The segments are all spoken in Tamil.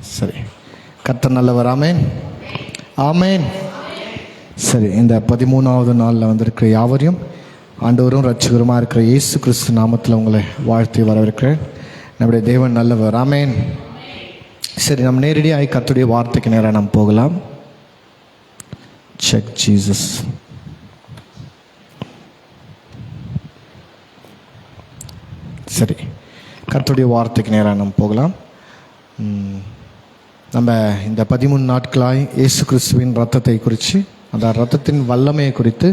சரி, கர்த்தர் நல்லவர். ஆமேன், ஆமேன். சரி, இந்த 13வது நாளில் வந்திருக்கிற யாவரையும் ஆண்டவரும் ரட்சகருமாக இருக்கிற இயேசு கிறிஸ்து நாமத்தில் உங்களை வாழ்த்தி வரவேற்கிறேன். நம்முடைய தேவன் நல்லவர். ஆமேன். சரி, நம்ம நேரடியாக கர்த்தருடைய வார்த்தைக்கு நேராக நாம் போகலாம். Check Jesus. சரி, கர்த்தருடைய வார்த்தைக்கு நேராக நாம் போகலாம். நம்ம இந்த 13 நாட்களாய் இயேசு கிறிஸ்துவின் ரத்தத்தை குறித்து, அந்த ரத்தத்தின் வல்லமையை குறித்து,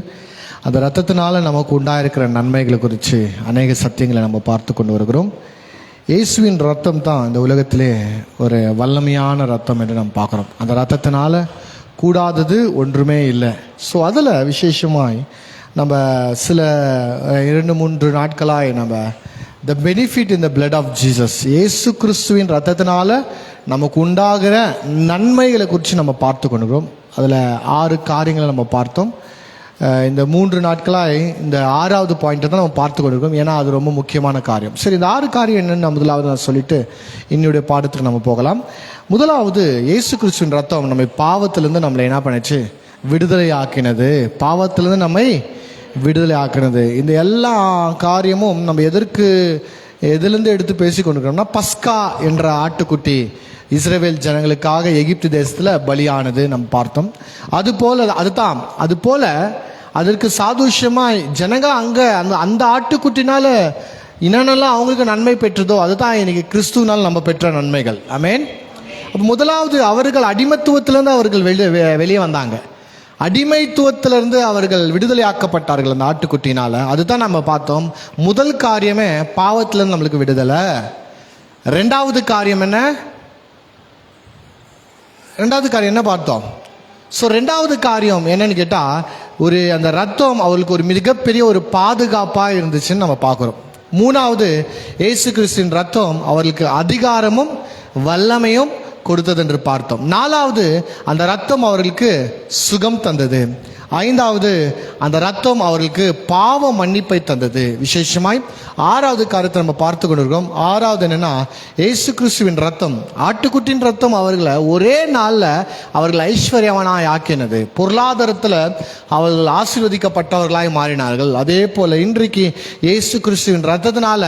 அந்த ரத்தத்தினால நமக்கு உண்டாயிருக்கிற நன்மைகளை குறித்து அநேக சத்தியங்களை நம்ம பார்த்து கொண்டு வருகிறோம். இயேசுவின் ரத்தம் தான் இந்த உலகத்திலே ஒரு வல்லமையான ரத்தம் என்று நம்ம பார்க்குறோம். அந்த ரத்தத்தினால கூடாதது ஒன்றுமே இல்லை. ஸோ அதில் விசேஷமாய் நம்ம சில 2-3 நாட்களாய் நம்ம the benefit in the blood of Jesus, இயேசு கிறிஸ்துவின் ரத்தத்தினால நமக்கு உண்டாகிற நன்மைகளை குறித்து நம்ம பார்த்து கொண்டுக்கிறோம். அதில் 6 காரியங்களை நம்ம பார்த்தோம். இந்த 3 நாட்களாக இந்த 6வது பாயிண்ட்டை தான் நம்ம பார்த்து கொண்டிருக்கோம். ஏன்னா அது ரொம்ப முக்கியமான காரியம். சரி, இந்த 6 காரியம் என்னென்னு முதலாவது நான் சொல்லிட்டு என்னுடைய பாடத்துக்கு நம்ம போகலாம். முதலாவது, இயேசு கிறிஸ்துவின் ரத்தம் நம்மை பாவத்திலேருந்து நம்மளை என்ன பண்ணிச்சு? விடுதலை ஆக்கினது. பாவத்திலேருந்து நம்மை விடுதலை ஆக்கினது. இந்த எல்லா காரியமும் நம்ம எதிலிருந்து எடுத்து பேசி கொண்டிருக்கிறோம்னா, பஸ்கா என்ற ஆட்டுக்குட்டி இஸ்ரவேல் ஜனங்களுக்காக எகிப்து தேசத்தில் பலியானது நம்ம பார்த்தோம். அதுபோல அதற்கு சாதுஷ்யமாக ஜனங்க அங்கே அந்த ஆட்டுக்குட்டினால என்னென்னலாம் அவங்களுக்கு நன்மை பெற்றதோ அதுதான் இன்னைக்கு கிறிஸ்துவனால் நம்ம பெற்ற நன்மைகள். ஆமேன். அப்போ முதலாவது, அவர்கள் அடிமைத்துவத்திலேருந்து அவர்கள் வெளியே வந்தாங்க. அடிமைத்துவத்திலிருந்து அவர்கள் விடுதலை ஆக்கப்பட்டார்கள் அந்த ஆட்டுக்குட்டினால. அதுதான் நம்ம பார்த்தோம். முதல் காரியமே பாவத்திலிருந்து நம்மளுக்கு விடுதலை. ரெண்டாவது காரியம் என்ன பார்த்தோம்? ஸோ ரெண்டாவது காரியம் என்னன்னு கேட்டால், அந்த ரத்தம் அவர்களுக்கு ஒரு மிகப்பெரிய ஒரு பாதுகாப்பாக இருந்துச்சுன்னு நம்ம பார்க்குறோம். மூணாவது, இயேசு கிறிஸ்துவின் ரத்தம் அவர்களுக்கு அதிகாரமும் வல்லமையும் கொடுத்தது என்று பார்த்தோம். நாலாவது, அந்த ரத்தம் அவர்களுக்கு சுகம் தந்தது. ஐந்தாவது, அந்த ரத்தம் அவர்களுக்கு பாவ மன்னிப்பை தந்தது. விசேஷமாய் 6வது காரியத்தை நம்ம பார்த்து கொண்டிருக்கோம். 6வது என்னன்னா, இயேசு கிறிஸ்துவின் ரத்தம், ஆட்டுக்குட்டின் ரத்தம் அவர்களை ஒரே நாளில் அவர்கள் ஐஸ்வர்யவனாய் ஆக்கினது. பொருளாதாரத்தில் அவர்கள் ஆசீர்வதிக்கப்பட்டவர்களாய் மாறினார்கள். அதே போல் இன்றைக்கு இயேசு கிறிஸ்துவின் ரத்தத்தினால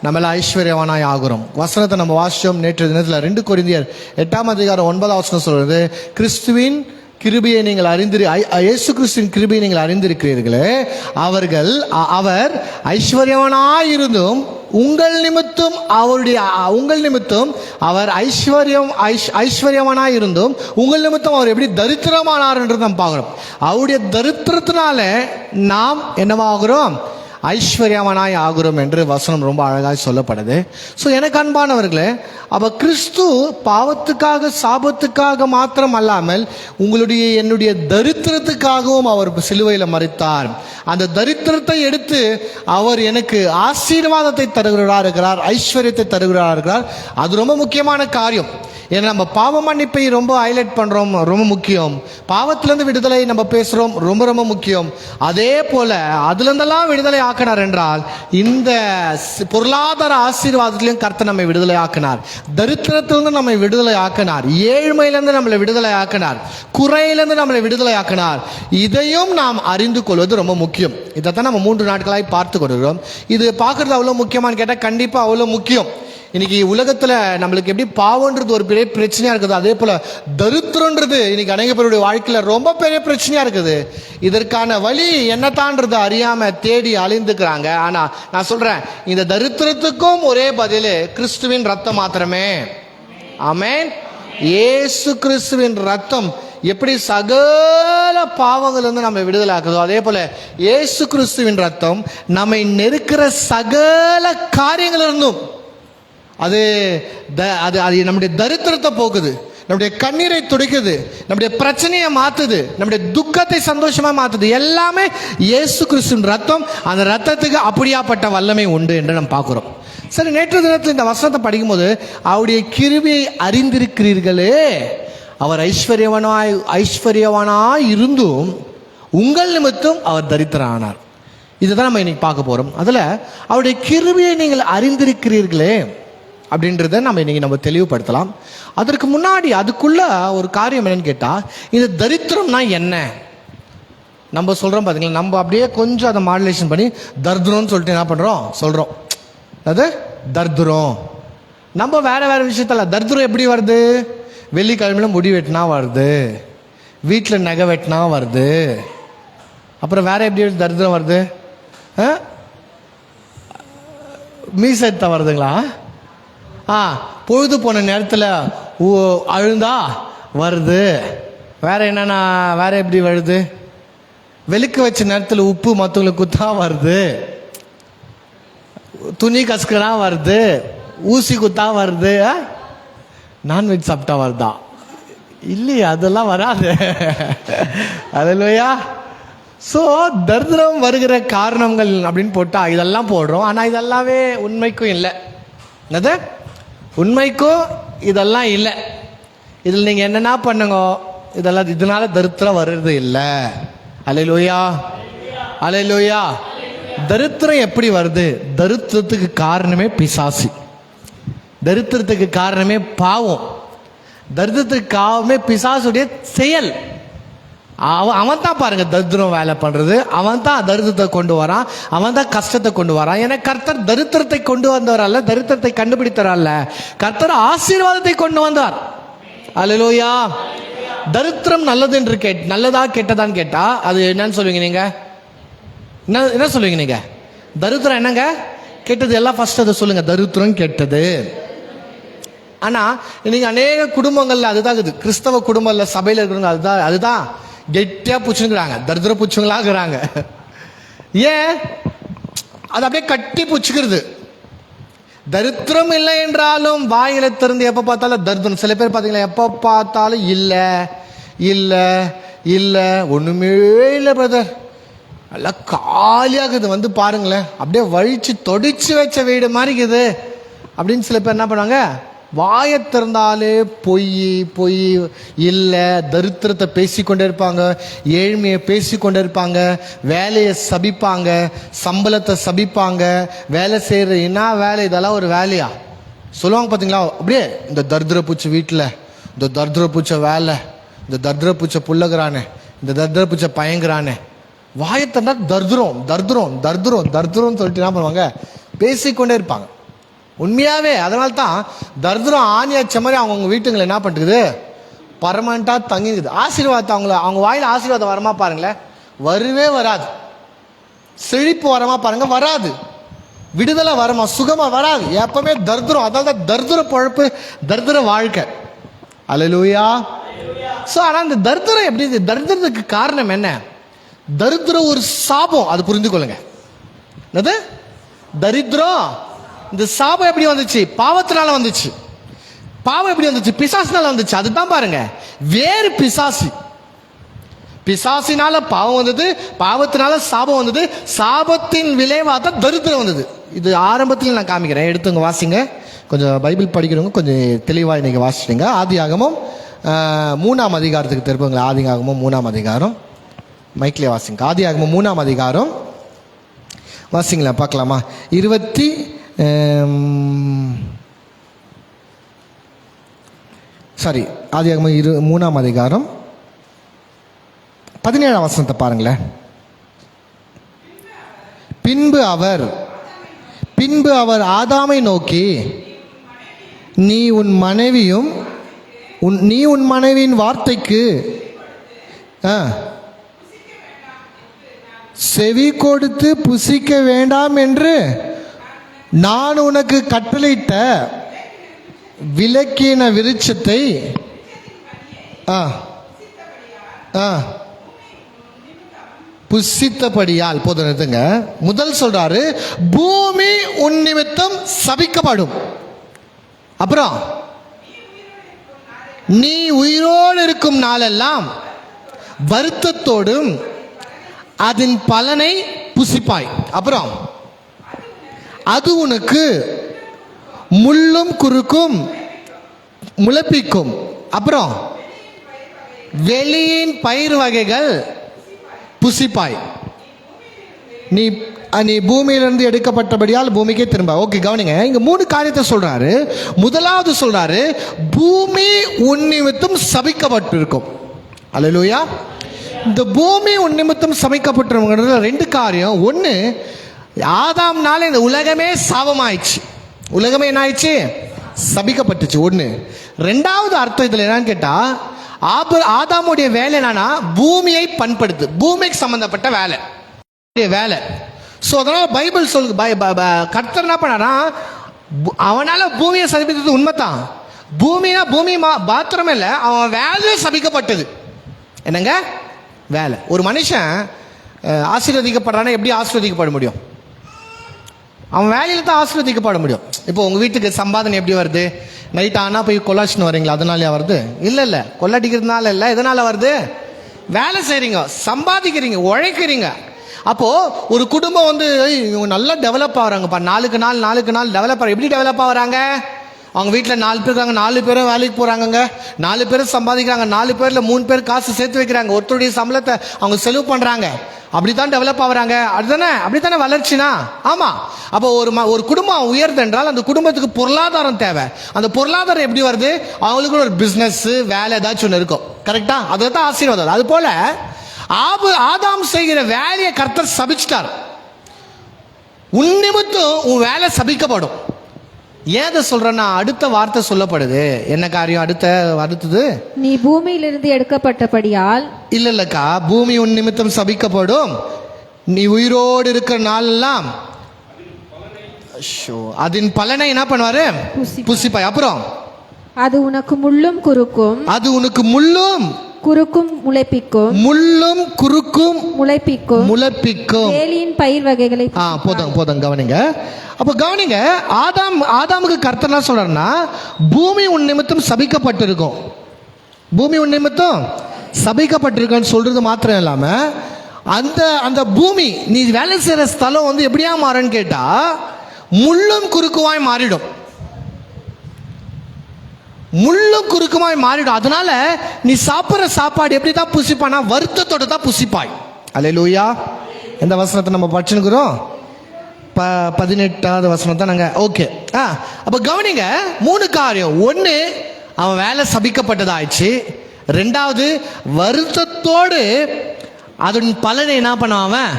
நம்மள ஐஸ்வர்யவனாய் ஆகிறோம். வசனத்தை நம்ம வாசிச்சோம் நேற்று தினத்தில். 2 கொரிந்தியர் 8ஆம் அதிகாரம் 9ஆம் வசனம் சொல்றது, கிறிஸ்துவின் கிருபையை நீங்கள் இயேசு கிறிஸ்துவின் கிருபையை நீங்கள் அறிந்திருக்கிறீர்களே, அவர் ஐஸ்வர்யவனாயிருந்தும் உங்கள் நிமித்தம் அவர் ஐஸ்வர்யவனாயிருந்தும் உங்கள் நிமித்தம் அவர் எப்படி தரித்திரமானார் என்று நாம் பார்க்கிறோம். அவருடைய தரித்திரத்தினால நாம் என்னவாகிறோம்? ஐஸ்வர்யவனாய் ஆகிறோம் என்று வசனம் ரொம்ப அழகாக சொல்லப்படுது. ஸோ எனக்கு அன்பானவர்களே, அப்போ கிறிஸ்து பாவத்துக்காக சாபத்துக்காக மாத்திரம் அல்லாமல் என்னுடைய தரித்திரத்துக்காகவும் அவர் சிலுவையில் மரித்தார். அந்த தரித்திரத்தை எடுத்து அவர் எனக்கு ஆசீர்வாதத்தை தருகிறார் இருக்கிறார், ஐஸ்வர்யத்தை தருகிறார் இருக்கிறார். அது ரொம்ப முக்கியமான காரியம். ஏன்னா நம்ம பாவ மன்னிப்பை ரொம்ப ஹைலைட் பண்ணுறோம், ரொம்ப முக்கியம். பாவத்திலேருந்து விடுதலை நம்ம பேசுகிறோம், ரொம்ப ரொம்ப முக்கியம். அதே போல் அதுலேருந்தெல்லாம் விடுதலை ஆக்கினார் என்றால், இந்த பொருளாதார ஆசீர்வாதத்திலையும் கர்த்தர் நம்மை விடுதலை ஆக்கினார். தரித்திரத்திலிருந்து நம்மை விடுதலை ஆக்கினார். ஏழ்மையிலேருந்து நம்மளை விடுதலை ஆக்கினார். குறையிலேருந்து நம்மளை விடுதலை ஆக்கினார். இதையும் நாம் அறிந்து கொள்வது ரொம்ப முக்கியம். இதைத்தான் நம்ம 3 நாட்களாய் பார்த்து கொடுக்கிறோம். இது பார்க்குறது அவ்வளோ முக்கியமானு கேட்டால் கண்டிப்பாக அவ்வளோ முக்கியம். இன்னைக்கு உலகத்தில் நம்மளுக்கு எப்படி பாவன்றது ஒரு பெரிய பிரச்சனையாக இருக்குது, அதே போல் தரித்திரன்றது இன்னைக்கு அநேக பேருடைய வாழ்க்கையில் ரொம்ப பெரிய பிரச்சனையாக இருக்குது. இதற்கான வழி என்னத்தான்றது அறியாமல் தேடி அழிந்துக்கிறாங்க. ஆனால் நான் சொல்கிறேன், இந்த தரித்திரத்துக்கும் ஒரே பதில் கிறிஸ்துவின் ரத்தம் மாத்திரமே. ஆமென். இயேசு கிறிஸ்துவின் ரத்தம் எப்படி சகல பாவங்களிலிருந்து நம்ம விடுதலை ஆக்குதோ, அதே போல இயேசு கிறிஸ்துவின் ரத்தம் நம்மை நெருக்கிற சகல காரியங்களிலிருந்தும் அது நம்முடைய தரித்திரத்தை போக்குது, நம்முடைய கண்ணீரை துடைக்குது, நம்முடைய பிரச்சனையை மாற்றுது, நம்முடைய துக்கத்தை சந்தோஷமாக மாற்றுது. எல்லாமே இயேசு கிறிஸ்துவின் ரத்தம். அந்த ரத்தத்துக்கு அப்படியாப்பட்ட வல்லமை உண்டு என்று நம்ம பார்க்குறோம். சரி, நேற்று தினத்தில் இந்த வசனத்தை படிக்கும்போது, அவருடைய கிருபையை அறிந்திருக்கிறீர்களே, அவர் ஐஸ்வர்யவனாய் இருந்தும் உங்கள் நிமித்தம் அவர் தரித்திரனானார். இதுதான் நம்ம இன்னைக்கு பார்க்க போகிறோம். அதில் அவருடைய கிருபையை நீங்கள் அறிந்திருக்கிறீர்களே, அப்படின்றத நம்ம இன்னைக்கு நம்ம தெளிவுபடுத்தலாம். அதற்கு முன்னாடி அதுக்குள்ள ஒரு காரியம் என்னன்னு கேட்டால், இந்த தரித்திரம்னா என்ன நம்ம சொல்கிறோம் பார்த்தீங்களா. நம்ம அப்படியே கொஞ்சம் அதை மாடுலேஷன் பண்ணி தர்துரம்னு சொல்லிட்டு என்ன பண்ணுறோம் சொல்கிறோம். அது தர்துரம். நம்ம வேற வேற விஷயத்தில் தர்துரம் எப்படி வருது? வெள்ளிக்கிழமையில முடி வெட்டினா வருது, வீட்டில் நகை வெட்டினா வருது. அப்புறம் வேற எப்படி தரித்திரம் வருது? மீசெத்த வருதுங்களா? பொழுது போன நேரத்தில் அழுந்தா வருது. வேற என்னன்னா வேற எப்படி வருது? வெளுக்க வச்ச நேரத்தில் உப்பு மற்றவங்களுக்கு குத்தா வருது, துணி கசுக்கனா வருது, ஊசி குத்தா வருது. நான்வெஜ் சாப்பிட்டா வருதா? இல்லையா, அதெல்லாம் வராது. அல்லேலூயா. ஸோ தரித்திரம் வருகிற காரணங்கள் அப்படின்னு போட்டால் இதெல்லாம் போடுறோம். ஆனால் இதெல்லாமே உண்மைக்கும் இல்லை. என்னது உண்மைக்கும் இதெல்லாம் இல்லை. இதில் நீங்கள் என்னென்ன பண்ணுங்க, இதெல்லாம் இதனால தரித்திரம் வருது இல்லை. அல்லேலூயா, அல்லேலூயா. தரித்திரம் எப்படி வருது? தரித்திரத்துக்கு காரணமே பிசாசு. தரித்திரத்துக்கு காரணமே பாவம். தரித்திரத்துக்கு காரணமே பிசாசுடைய செயல். அவன் தான் பாருங்க தரித்திரம் வேலை பண்றது. அவன் தான் தரித்திரத்தை கொண்டு வரான், அவன் தான் கஷ்டத்தை கொண்டு வரான். ஏன்னா கர்த்தர் தரித்திரத்தை கொண்டு வந்தவர் அல்ல, தரித்திரத்தை கண்டுபிடித்தவர் அல்ல, கர்த்தர் ஆசீர்வாதத்தை கொண்டு வந்தார். அல்லேலூயா. தரித்திரம் நல்லது என்று நல்லதா கெட்டதான்னு கேட்டா அது என்னன்னு சொல்லுவீங்க நீங்க? என்ன சொல்லுவீங்க நீங்க? தரித்திரம் என்னங்க? கெட்டது. எல்லாம் ஃபர்ஸ்ட் அதை சொல்லுங்க, தரித்திரம் கெட்டது. ஆனா இன்னைக்கு அநேக குடும்பங்கள்ல அதுதான் இருக்குது. கிறிஸ்தவ குடும்பங்கள்ல சபையில இருக்கிறவங்க அதுதான் கெட்டியா பூச்சுக்கிறாங்க, தரித்திர பூச்சுங்களா இருக்கிறாங்க. ஏன்? அது அப்படியே கட்டி பூச்சுக்கிறது. தரித்திரம் இல்லை என்றாலும் வாயில திறந்து எப்ப பார்த்தாலும் தரித்திரம். சில பேர் பார்த்தீங்களா, எப்ப பார்த்தாலும் இல்லை இல்லை இல்லை, ஒண்ணுமே இல்லை பிரதர், நல்லா காலியாகுது, வந்து பாருங்களேன் அப்படியே வழிச்சு தொடிச்சு வச்ச வீடு மாதிரி இருக்குது அப்படின்னு சில பேர் என்ன பண்ணுவாங்க, வாயை திறந்தாலே பொய் பொய் இல்லை, தரித்திரத்தை பேசிக்கொண்டே இருப்பாங்க, ஏழ்மையை பேசிக்கொண்டே இருப்பாங்க, வேலையை சபிப்பாங்க, சம்பளத்தை சபிப்பாங்க, வேலை செய்யற என்ன வேலை, இதெல்லாம் ஒரு வேலையா சொல்லுவாங்க பார்த்தீங்களா. அப்படியே இந்த தரித்திர பூச்சி வீட்டில், இந்த தரித்திர பூச்சை வேலை, இந்த தரித்திர பூச்சை புள்ளகிறானே, இந்த தரித்திர பூச்சை பயங்கரானே, வாயை திறந்தா தரித்திரம் தரித்திரம் தரித்திரம் தரித்திரம் சொல்லிட்டு என்ன பண்ணுவாங்க, பேசிக்கொண்டே இருப்பாங்க. உண்மையாவே அதனால தான் தரித்திரம் ஆணியாச்ச மாதிரி அவங்க வீட்டுங்களை என்ன பண்ணுறது, பர்மனண்டா தங்கிக்குது. ஆசீர்வாதத்தை அவங்க வாயில ஆசீர்வாதம் வரமா பாருங்களேன், வரவே வராது. செழிப்பு வரமா பாருங்க, வராது. விடுதலை வரமா, சுகமா வராது. எப்பவுமே தரித்திரம். அதனால தான் தரித்திர பழப்பு, தரித்திர வாழ்க்கை. அல்லேலூயா. ஸோ ஆனால் இந்த தரித்திரம் எப்படி? தரித்திரத்துக்கு காரணம் என்ன? தரித்திரம் ஒரு சாபம், அது புரிந்து கொள்ளுங்க. என்னது தரித்திரம்? இந்த சாபம் எப்படி வந்துச்சு? பாவத்தினால வந்துச்சு. பாவம் எப்படி வந்துச்சு? பிசாசினால வந்துச்சு. அதுதான் பாருங்க, வேறு பிசாசி. பிசாசினால பாவம் வந்தது, பாவத்தினால சாபம் வந்தது, சாபத்தின் விளைவாக தரித்திரம் வந்தது. இது ஆரம்பத்தில் நான் காமிக்கிறேன், எடுத்துங்க வாசிங்க. கொஞ்சம் பைபிள் படிக்கிறவங்க கொஞ்சம் தெளிவாக இன்னைக்கு வாசிச்சிடுங்க. ஆதியாகமம் 3ஆம் அதிகாரத்துக்கு திருப்புங்களா. ஆதியாகமம் 3ஆம் அதிகாரம், மைக்லேயே வாசிங்க. ஆதியாகமம் 3ஆம் அதிகாரம் வாசிங்களா, பார்க்கலாமா? 3ஆம் அதிகாரம் 17ஆம் வசனத்தை பாருங்களேன். பின்பு அவர் ஆதாமை நோக்கி, நீ உன் மனைவியின் வார்த்தைக்கு செவி கொடுத்து புசிக்க வேண்டாம் என்று நான் உனக்கு கட்டளையிட்ட விலக்கின விருட்சத்தை புசித்தபடியால். போதுங்க. முதல் சொல்றாரு, பூமி உன் நிமித்தம் சபிக்கப்படும். அப்புறம் நீ உயிரோடு இருக்கும் நாளெல்லாம் வருத்தத்தோடும் அதன் பலனை புசிப்பாய். அப்புறம் அது உனக்கு முள்ளும் குறுக்கும் முளைப்பிக்கும். அப்புறம் வெளியின் பயிர் வகைகள் புசிப்பாய். நீ நீ பூமியிலிருந்து எடுக்கப்பட்டபடியால் பூமிக்கே திரும்ப. ஓகே, கவனிங்க, இங்க 3 காரியத்தை சொல்றாரு. முதலாவது சொல்றாரு, பூமி உன் நிமித்தம் சபிக்கப்பட்டிருக்கும். அல்லேலூயா. இந்த பூமி உன் நிமித்தம் சபிக்கப்பட்டிருக்கிறது 2 காரியம். ஒன்று, ஆதாம்னால இந்த உலகமே சாபமாயிடுச்சு. உலகமே என்ன ஆயிடுச்சு? சபிக்கப்பட்டுச்சு. ஒன்று. 2வது அர்த்தம் இதில் என்னன்னு கேட்டா, ஆதாமுடைய வேலை என்னன்னா பூமியை பண்படுத்து, பூமிக்கு சம்பந்தப்பட்ட வேலை. ஸோ அதனால் பைபிள் சொல்லு, கர்த்தர் என்ன பண்ணாரா, அவனால் பூமியை சபித்தது உண்மைதான். பூமினா பூமி பாத்திரமே இல்லை, அவன் வேலையை சபிக்கப்பட்டது. என்னங்க வேலை? ஒரு மனுஷன் ஆசீர்வதிக்கப்படுறான்னா எப்படி ஆசீர்வதிக்கப்பட முடியும்? அவன் வேலையில் தான் ஆசீர்வதிக்கப்பட முடியும். இப்போ உங்கள் வீட்டுக்கு சம்பாதனை எப்படி வருது? நைட் ஆனால் போய் கொள்ளாச்சின்னு வரீங்களா, அதனாலயா வருது? இல்லை, கொள்ளடிக்கிறதுனால இல்லை. எதனால் வருது? வேலை செய்கிறீங்க, சம்பாதிக்கிறீங்க, உழைக்கிறீங்க. அப்போது ஒரு குடும்பம் வந்து இவங்க நல்லா டெவலப் ஆகிறாங்கப்பா, நாளுக்கு நாள் டெவலப் ஆகிறாங்க. எப்படி டெவலப் ஆகிறாங்க? அவங்க வீட்டில் 4 பேர் இருக்காங்க, 4 பேரும் வேலைக்கு போகிறாங்கங்க, 4 பேரும் சம்பாதிக்கிறாங்க, 4 பேரில் 3 பேர் காசு சேர்த்து வைக்கிறாங்க, ஒருத்தருடைய சம்பளத்தை அவங்க செலவு பண்ணுறாங்க. அப்படி தான் டெவலப் ஆகுறாங்க. அப்படி தானே வளர்ச்சினா? ஆமாம். அப்போ ஒரு குடும்பம் உயர்து என்றால் அந்த குடும்பத்துக்கு பொருளாதாரம் தேவை. அந்த பொருளாதாரம் எப்படி வருது? அவங்களுக்கு ஒரு பிஸ்னஸ், வேலை ஏதாச்சும் ஒன்று இருக்கும். கரெக்டா? அது தான் ஆசீர்வாதம். அது போல ஆதாம் செய்கிற வேலையை கர்த்தர் சபிச்சிட்டார். உன் நிமித்தம் உன் வேலை சபிக்கப்படும். ஏதை சொல்றேன்னா, அடுத்த வார்த்தை சொல்லப்படுது. என்ன காரியம்? அடுத்தது, நீ பூமியிலிருந்து எடுக்கப்பட்டபடியால். இல்லக்கா, பூமி உன் நிமித்தம் சபிக்கப்படும். நீ உயிரோடு இருக்கிற நாளெல்லாம் அதன் பலனை என்ன பண்ணுவாரு? புசிப்பாய். அப்புறம் அது உனக்கு முள்ளும் குறுக்கும். அது உனக்கு முள்ளும் குறுக்கும் முளைப்பிக்கும். முள்ளும் குறுக்கும் முளைப்பிக்கும். வேலியின் பயிர் வகைகளை. போதும் கவனிங்க. அப்ப கவனிங்க, ஆதாமுக்கு கர்த்தர் என்ன சொல்றாருன்னா, பூமி உன் நிமித்தம் சபிக்கப்பட்டிருக்கும். பூமி உன் நிமித்தம் சபிக்கப்பட்டிருக்குன்னு சொல்றது மாத்திரம் இல்லாம, அந்த பூமி நீ வேலை செய்யற ஸ்தலம் வந்து எப்படியா மாறுன்னு கேட்டா, முள்ளும் குறுக்குவாய் மாறிடும். முள்ளும் குறுக்குமாய் மாறிடும். அதனால நீ சாப்பிட்ற சாப்பாடு எப்படி தான் புசிப்பானா, வருத்தத்தோட தான் புசிப்பாய். அல்லேலூயா. எந்த வசனத்தை நம்ம படிச்சுக்கிறோம்? 18வது வசனம் தான் நாங்கள். ஓகே. அப்போ கவனிங்க, 3 காரியம். 1, அவன் வேலை சபிக்கப்பட்டதாயிடுச்சு. 2வது, வருத்தத்தோடு அதன் பலனை என்ன பண்ண அவன்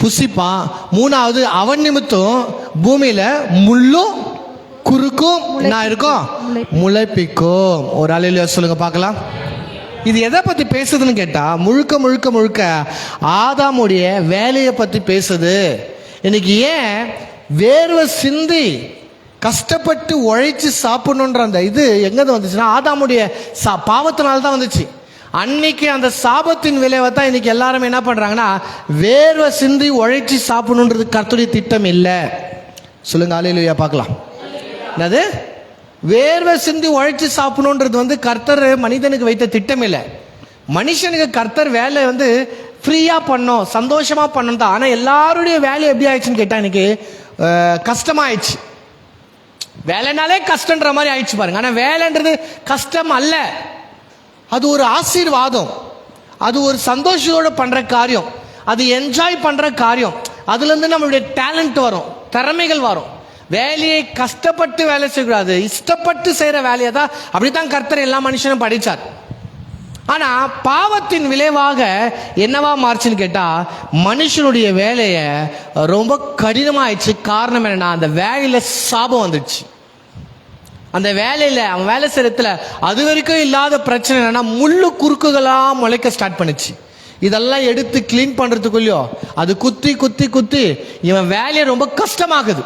புசிப்பான். 3வது, அவன் நிமித்தம் பூமியில முள்ளும் குறுக்கும் என்ன இருக்கும்? முளைப்பிக்கும். ஒரு அலையில சொல்லுங்க பார்க்கலாம். இது எதை பத்தி பேசுதுன்னு கேட்டா, முழுக்க ஆதாமுடைய வேலையை பத்தி பேசுது. இன்னைக்கு ஏன் வேர்வை சிந்தி கஷ்டப்பட்டு உழைச்சி சாப்பிடணுன்ற அந்த இது எங்க வந்துச்சுன்னா, ஆதாமுடைய பாவத்தினால தான் வந்துச்சு. அன்னைக்கு அந்த சாபத்தின் விளைவை தான் இன்னைக்கு எல்லாருமே என்ன பண்றாங்கன்னா, வேர்வை சிந்தி உழைச்சி சாப்பிடணுன்றது கர்த்தருடைய திட்டம் இல்லை. சொல்லுங்க அல்லேலூயா பார்க்கலாம். என்னது? வேர்வை சிந்தி உழைச்சி சாப்பிடணுன்றது வந்து கர்த்தர் மனிதனுக்கு வைத்த திட்டம் இல்லை. மனுஷனுக்கு கர்த்தர் வேலை வந்து ஃப்ரீயா பண்ணோம், சந்தோஷமா பண்ணணும் தான். ஆனால் எல்லாருடைய வேலை எப்படி ஆயிடுச்சுன்னு கேட்டா, இன்னைக்கு கஷ்டமாயிடுச்சு. வேலைனாலே கஷ்டன்ற மாதிரி ஆயிடுச்சு பாருங்க. ஆனால் வேலைன்றது கஷ்டம் அல்ல, அது ஒரு ஆசீர்வாதம், அது ஒரு சந்தோஷத்தோட பண்ற காரியம், அது என்ஜாய் பண்ற காரியம். அதுல இருந்து நம்மளுடைய டேலண்ட் வரும், திறமைகள் வரும். வேலையை கஷ்டப்பட்டு வேலை செய்யக்கூடாது, இஷ்டப்பட்டு செய்யற வேலையை தான். அப்படித்தான் கர்த்தர் எல்லா மனுஷனும் படிச்சார். ஆனா பாவத்தின் விளைவாக என்னவா மாறுச்சுன்னு கேட்டா, மனுஷனுடைய வேலையை ரொம்ப கடினமாயிடுச்சு. காரணம் என்னன்னா, அந்த வேலையில சாபம் வந்துடுச்சு. அந்த வேலையில அவன் வேலை செய்யறதுல அது வரைக்கும் இல்லாத பிரச்சனை என்னன்னா, முள்ளு குறுக்குகளா முளைக்க ஸ்டார்ட் பண்ணுச்சு. இதெல்லாம் எடுத்து கிளீன் பண்றதுக்குள்ளயோ அது குத்தி குத்தி குத்தி இவன் வேலையை ரொம்ப கஷ்டமாகுது.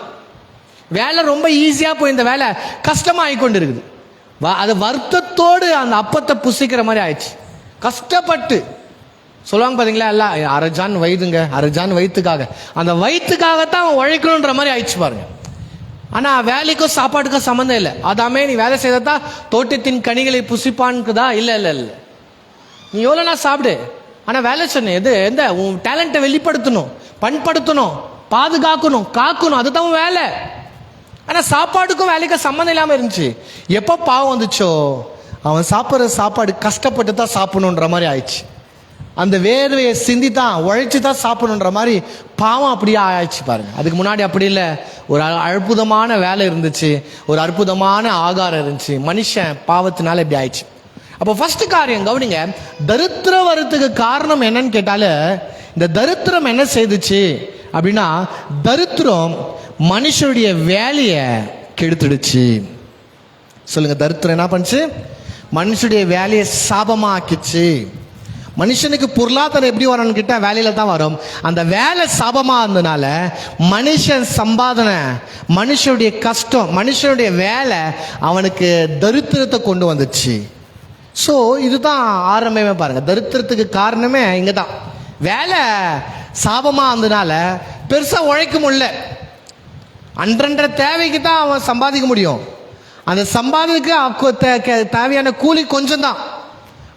வேலை ரொம்ப ஈஸியா போய் இந்த வேலை கஷ்டமாகி கொண்டு இருக்குது. அது வருத்தத்தோடு அந்த அப்பத்தை புசிக்கிற மாதிரி ஆயிடுச்சு. கஷ்டப்பட்டு சொல்லுவாங்க பாத்தீங்களா, எல்லாம் அரஜான் வயிறுங்க, அரஜான் வயிற்றுக்காக, அந்த வயிற்றுக்காகத்தான் அவன் உழைக்கணுன்ற மாதிரி ஆயிடுச்சு பாருங்க. ஆனா வேலைக்கும் சாப்பாட்டுக்கும் சம்மந்தம் இல்லை. அதாமே நீ வேலை செய்தா தோட்டத்தின் கனிகளை புசிப்பான்னுக்குதா? இல்லை இல்லை இல்லை, நீ எவ்வளோனா சாப்பிடு, ஆனா வேலை சொன்ன எந்த உன் டேலண்ட்டை வெளிப்படுத்தணும், பண்படுத்தணும், பாதுகாக்கணும், காக்கணும், அதுதான் வேலை. ஆனா சாப்பாடுக்கும் வேலைக்கும் சம்மந்தம் இல்லாம இருந்துச்சு. எப்போ பாவம் வந்துச்சோ, அவன் சாப்பிட்ற சாப்பாடு கஷ்டப்பட்டு தான் சாப்பிடணுன்ற மாதிரி ஆயிடுச்சு. அந்த வேர்வையை சிந்தி தான் உழைச்சி தான் சாப்பிடணுன்ற மாதிரி பாவம் அப்படியே ஆயிடுச்சு பாருங்க. அதுக்கு முன்னாடி அப்படி இல்லை. ஒரு அற்புதமான வேலை இருந்துச்சு, ஒரு அற்புதமான ஆகாரம் இருந்துச்சு. மனுஷன் பாவத்தினால இப்படி ஆயிடுச்சு. அப்போ ஃபர்ஸ்ட் காரியம் கவனிங்க, தரித்திரம் வரத்துக்கு காரணம் என்னன்னு கேட்டாலும், இந்த தரித்திரம் என்ன செய்துச்சு அப்படின்னா, தரித்திரம் மனுஷனுடைய வேலையை கெடுத்துடுச்சு. சொல்லுங்க, தரித்திரம் என்ன பண்ணுச்சு? மனுஷனுடைய வேலையை சாபமாக்கிச்சு. மனுஷனுக்கு பொருளாதாரம் எப்படி வரணும்னு கேட்டா வேலையில தான் வரும். அந்த வேலை சாபமா இருந்ததுனால மனுஷன் சம்பாதனை, மனுஷனுடைய கஷ்டம், மனுஷனுடைய வேலை அவனுக்கு தரித்திரத்தை கொண்டு வந்துச்சு. ஸோ இதுதான் ஆரம்பமே பாருங்க. தரித்திரத்துக்கு காரணமே இங்க தான். வேலை சாபமா இருந்ததுனால பெருசா உழைக்க முடியல. அன்றன்ற தேவைக்கு தான் அவன் சம்பாதிக்க முடியும். அந்த சம்பாதிக்க தேவையான கூலி கொஞ்சம் தான்.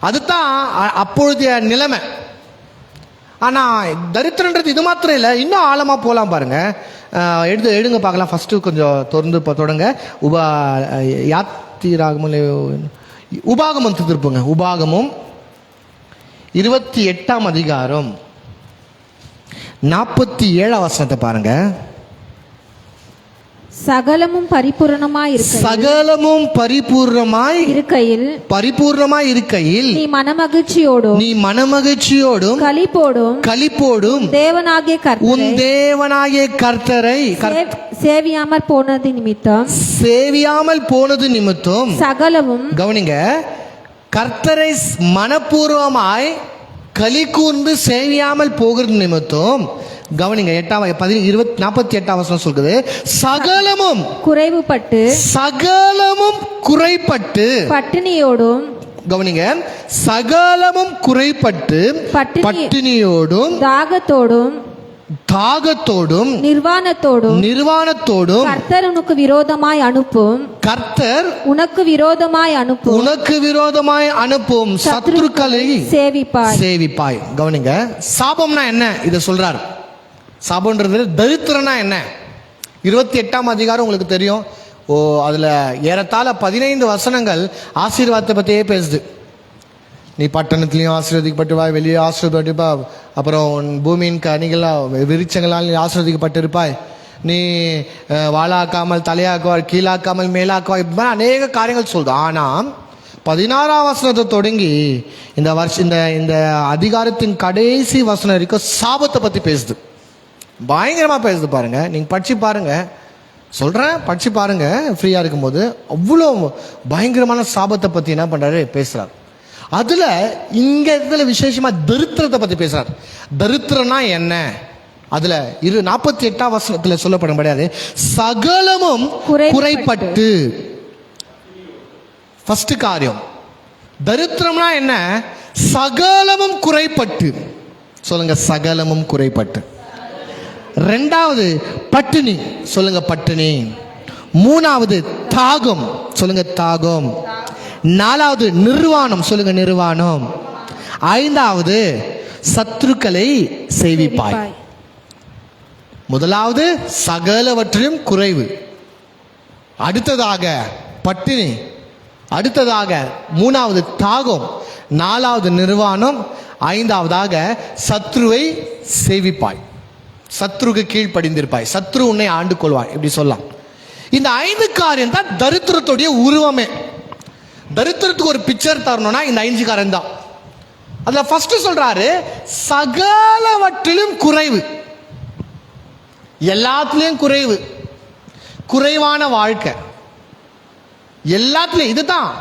அதுதான் அப்பொழுதைய நிலைமை. ஆனால் தரித்திரன்றது இது மாத்திரம் இல்லை, இன்னும் ஆழமாக போகலாம் பாருங்க. எடுங்க பார்க்கலாம். ஃபர்ஸ்ட் கொஞ்சம் தொடர்ந்து தொடங்க. உபாகமம் திருப்புங்க. உபாகமும் 28ஆம் அதிகாரம் 47 வசனத்தை பாருங்க. சகலமும் பரிபூரணமாய் இருக்கையில் நீ மனமகிழ்ச்சியோடும் களிப்போடும் உன் தேவனாகிய கர்த்தரை சேவியாமல் போனது நிமித்தம் சகலமும், கவனிங்க, கர்த்தரை மனப்பூர்வமாய் களி கூர்ந்து சேவியாமல் போகிறது நிமித்தம், கவனிங்க 48 வசனம் சொல்கிறது, சகலமும் குறைபட்டு பட்டினியோடும், கவனிங்க, சகலமும் குறைபட்டு பட்டினியோடும் தாகத்தோடும் நிர்வாணத்தோடும் கர்த்தர் உனக்கு விரோதமாய் அனுப்பும் சத்துருக்களை சேவிப்பாய். கவனிங்க, சாபம்னா என்ன இதை சொல்றாரு. சாபம்ன்றது தரித்திரம்னா என்ன? 28ஆம் அதிகாரம் உங்களுக்கு தெரியும். அதுல ஏறத்தாழ 15 வசனங்கள் ஆசீர்வாதத்தை பத்தியே பேசுது. நீ பட்டணத்திலையும் ஆசீர்வதிக்கப்பட்டுவாய், வெளியே ஆசீர்வதிப்பா, அப்புறம் பூமியின் கனிகளால் விருட்சங்களால் நீ ஆசீர்வதிக்கப்பட்டிருப்பாய், நீ வாழாக்காமல் தலையாக்குவாய், கீழாக்காமல் மேலாக்குவாய், இப்படி அநேக காரியங்கள் சொல்லுது. ஆனால் 16ஆம் வசனத்தை தொடங்கி இந்த அதிகாரத்தின் கடைசி வசனம் வரைக்கும் சாபத்தை பற்றி பேசுது. பயங்கரமாக பேசுது பாருங்க. நீங்கள் படிச்சு பாருங்க, சொல்கிறேன், படிச்சு பாருங்க ஃப்ரீயாக இருக்கும்போது. அவ்வளோ பயங்கரமான சாபத்தை பற்றி என்ன பண்ணுறாரு, பேசுகிறார். அதில் இங்கே இதில் விசேஷமாக தரித்திரத்தை பற்றி பேசுகிறார். தரித்திரம்னா என்ன? அதில் 48ஆம் வசனத்தில் சொல்லப்படும் கிடையாது, சகலமும் குறைபட்டு. ஃபர்ஸ்ட் காரியம், தரித்திரம்னா என்ன? சகலமும் குறைபட்டு. சொல்லுங்க, சகலமும் குறைபட்டு. ரெண்டாவது பட்டினி. சொல்லுங்க, பட்டினி. மூணாவது தாகம். சொல்லுங்க, தாகம். நாலாவது நிர்வாணம். சொல்லுங்க, நிர்வாணம். ஐந்தாவது சத்துருக்களை சேவிப்பாய். முதலாவது சகலவற்றிலும் குறைவு, அடுத்ததாக பட்டினி, அடுத்ததாக மூணாவது தாகம், நாலாவது நிர்வாணம், ஐந்தாவதாக சத்ருவை சேவிப்பாய். சத்ருக்கு கீழ்ப்படிந்திருப்பாய், சத்ரு உன்னை ஆண்டு கொள்வாய், இப்படி சொல்லலாம். இந்த 5 காரியம் தான் தரித்திரத்துடைய உருவமே. தரித்திரத்துக்கு ஒரு பிக்சர் தரணும்னா இந்த 5 காரியம் தான். அதுல ஃபர்ஸ்ட் சொல்றாரு, சகலவற்றிலும் குறைவு. எல்லாத்துலயும் குறைவு, குறைவான வாழ்க்கை எல்லாத்துலயும். இதுதான்,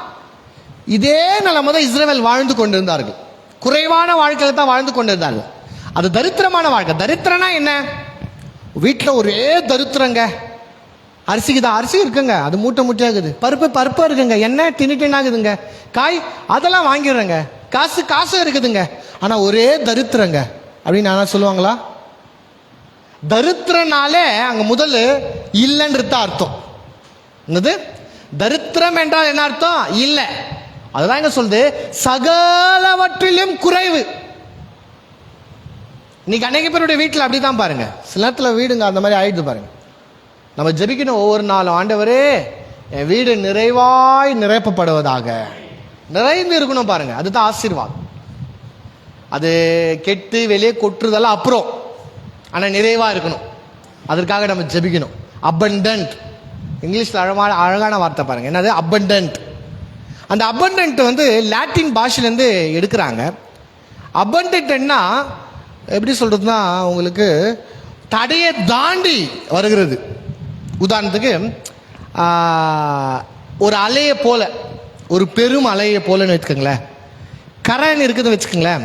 இதே நிலைமை தான் இஸ்ரவேல் வாழ்ந்து கொண்டிருந்தார்கள். குறைவான வாழ்க்கையில தான் வாழ்ந்து கொண்டிருந்தார்கள். அது தரித்திரமான வாழ்க்கை. தரித்திரம்னா என்ன? வீட்டில் ஒரே தரித்திரங்க. அரிசிக்கு தான் அரிசி இருக்குங்க, அது மூட்டை மூட்டையாகுது. பருப்பு இருக்குங்க, எண்ணெய் டின்னாகுதுங்க. காய் அதெல்லாம் வாங்கிடுறேங்க, காசு இருக்குதுங்க. ஆனால் ஒரே தரித்திரங்க அப்படின்னு நான் சொல்லுவாங்களா? தரித்திரனாலே அங்கே முதல்ல இல்லைன்றது அர்த்தம். என்னது தரித்திரம் என்றால் என்ன அர்த்தம்? இல்லை. அதுதான் இங்க சொல்லுது, சகலவற்றிலும் குறைவு. இன்னைக்கு அநேக பேருடைய வீட்டில் அப்படிதான் பாருங்க. சில நேரத்தில் வீடுங்க அந்த மாதிரி ஆயிடுது பாருங்க. நம்ம ஜெபிக்கணும் ஒவ்வொரு நாளும், ஆண்டவரே என் வீடு நிறைவாய் நிரப்பப்படுவதாக, நிறைந்து இருக்கணும் பாருங்க. அதுதான் ஆசீர்வாதம். அது கெட்டு வெளியே கொட்டுறதெல்லாம் அப்புறம், ஆனால் நிறைவாக இருக்கணும். அதற்காக நம்ம ஜெபிக்கணும். abundant, இங்கிலீஷில் அழகான வார்த்தை பாருங்க, என்னது abundant. அந்த abundant வந்து லாட்டின் பாஷையிலேருந்து எடுக்கிறாங்க. abundantன்னா எப்படி சொல்றதுன்னா, உங்களுக்கு தடையை தாண்டி வருகிறது. உதாரணத்துக்கு ஒரு அலையை போல, ஒரு பெரும் அலையை போலன்னு வச்சுக்கோங்களேன். கரைன்னு இருக்குதுன்னு வச்சுக்கோங்களேன்.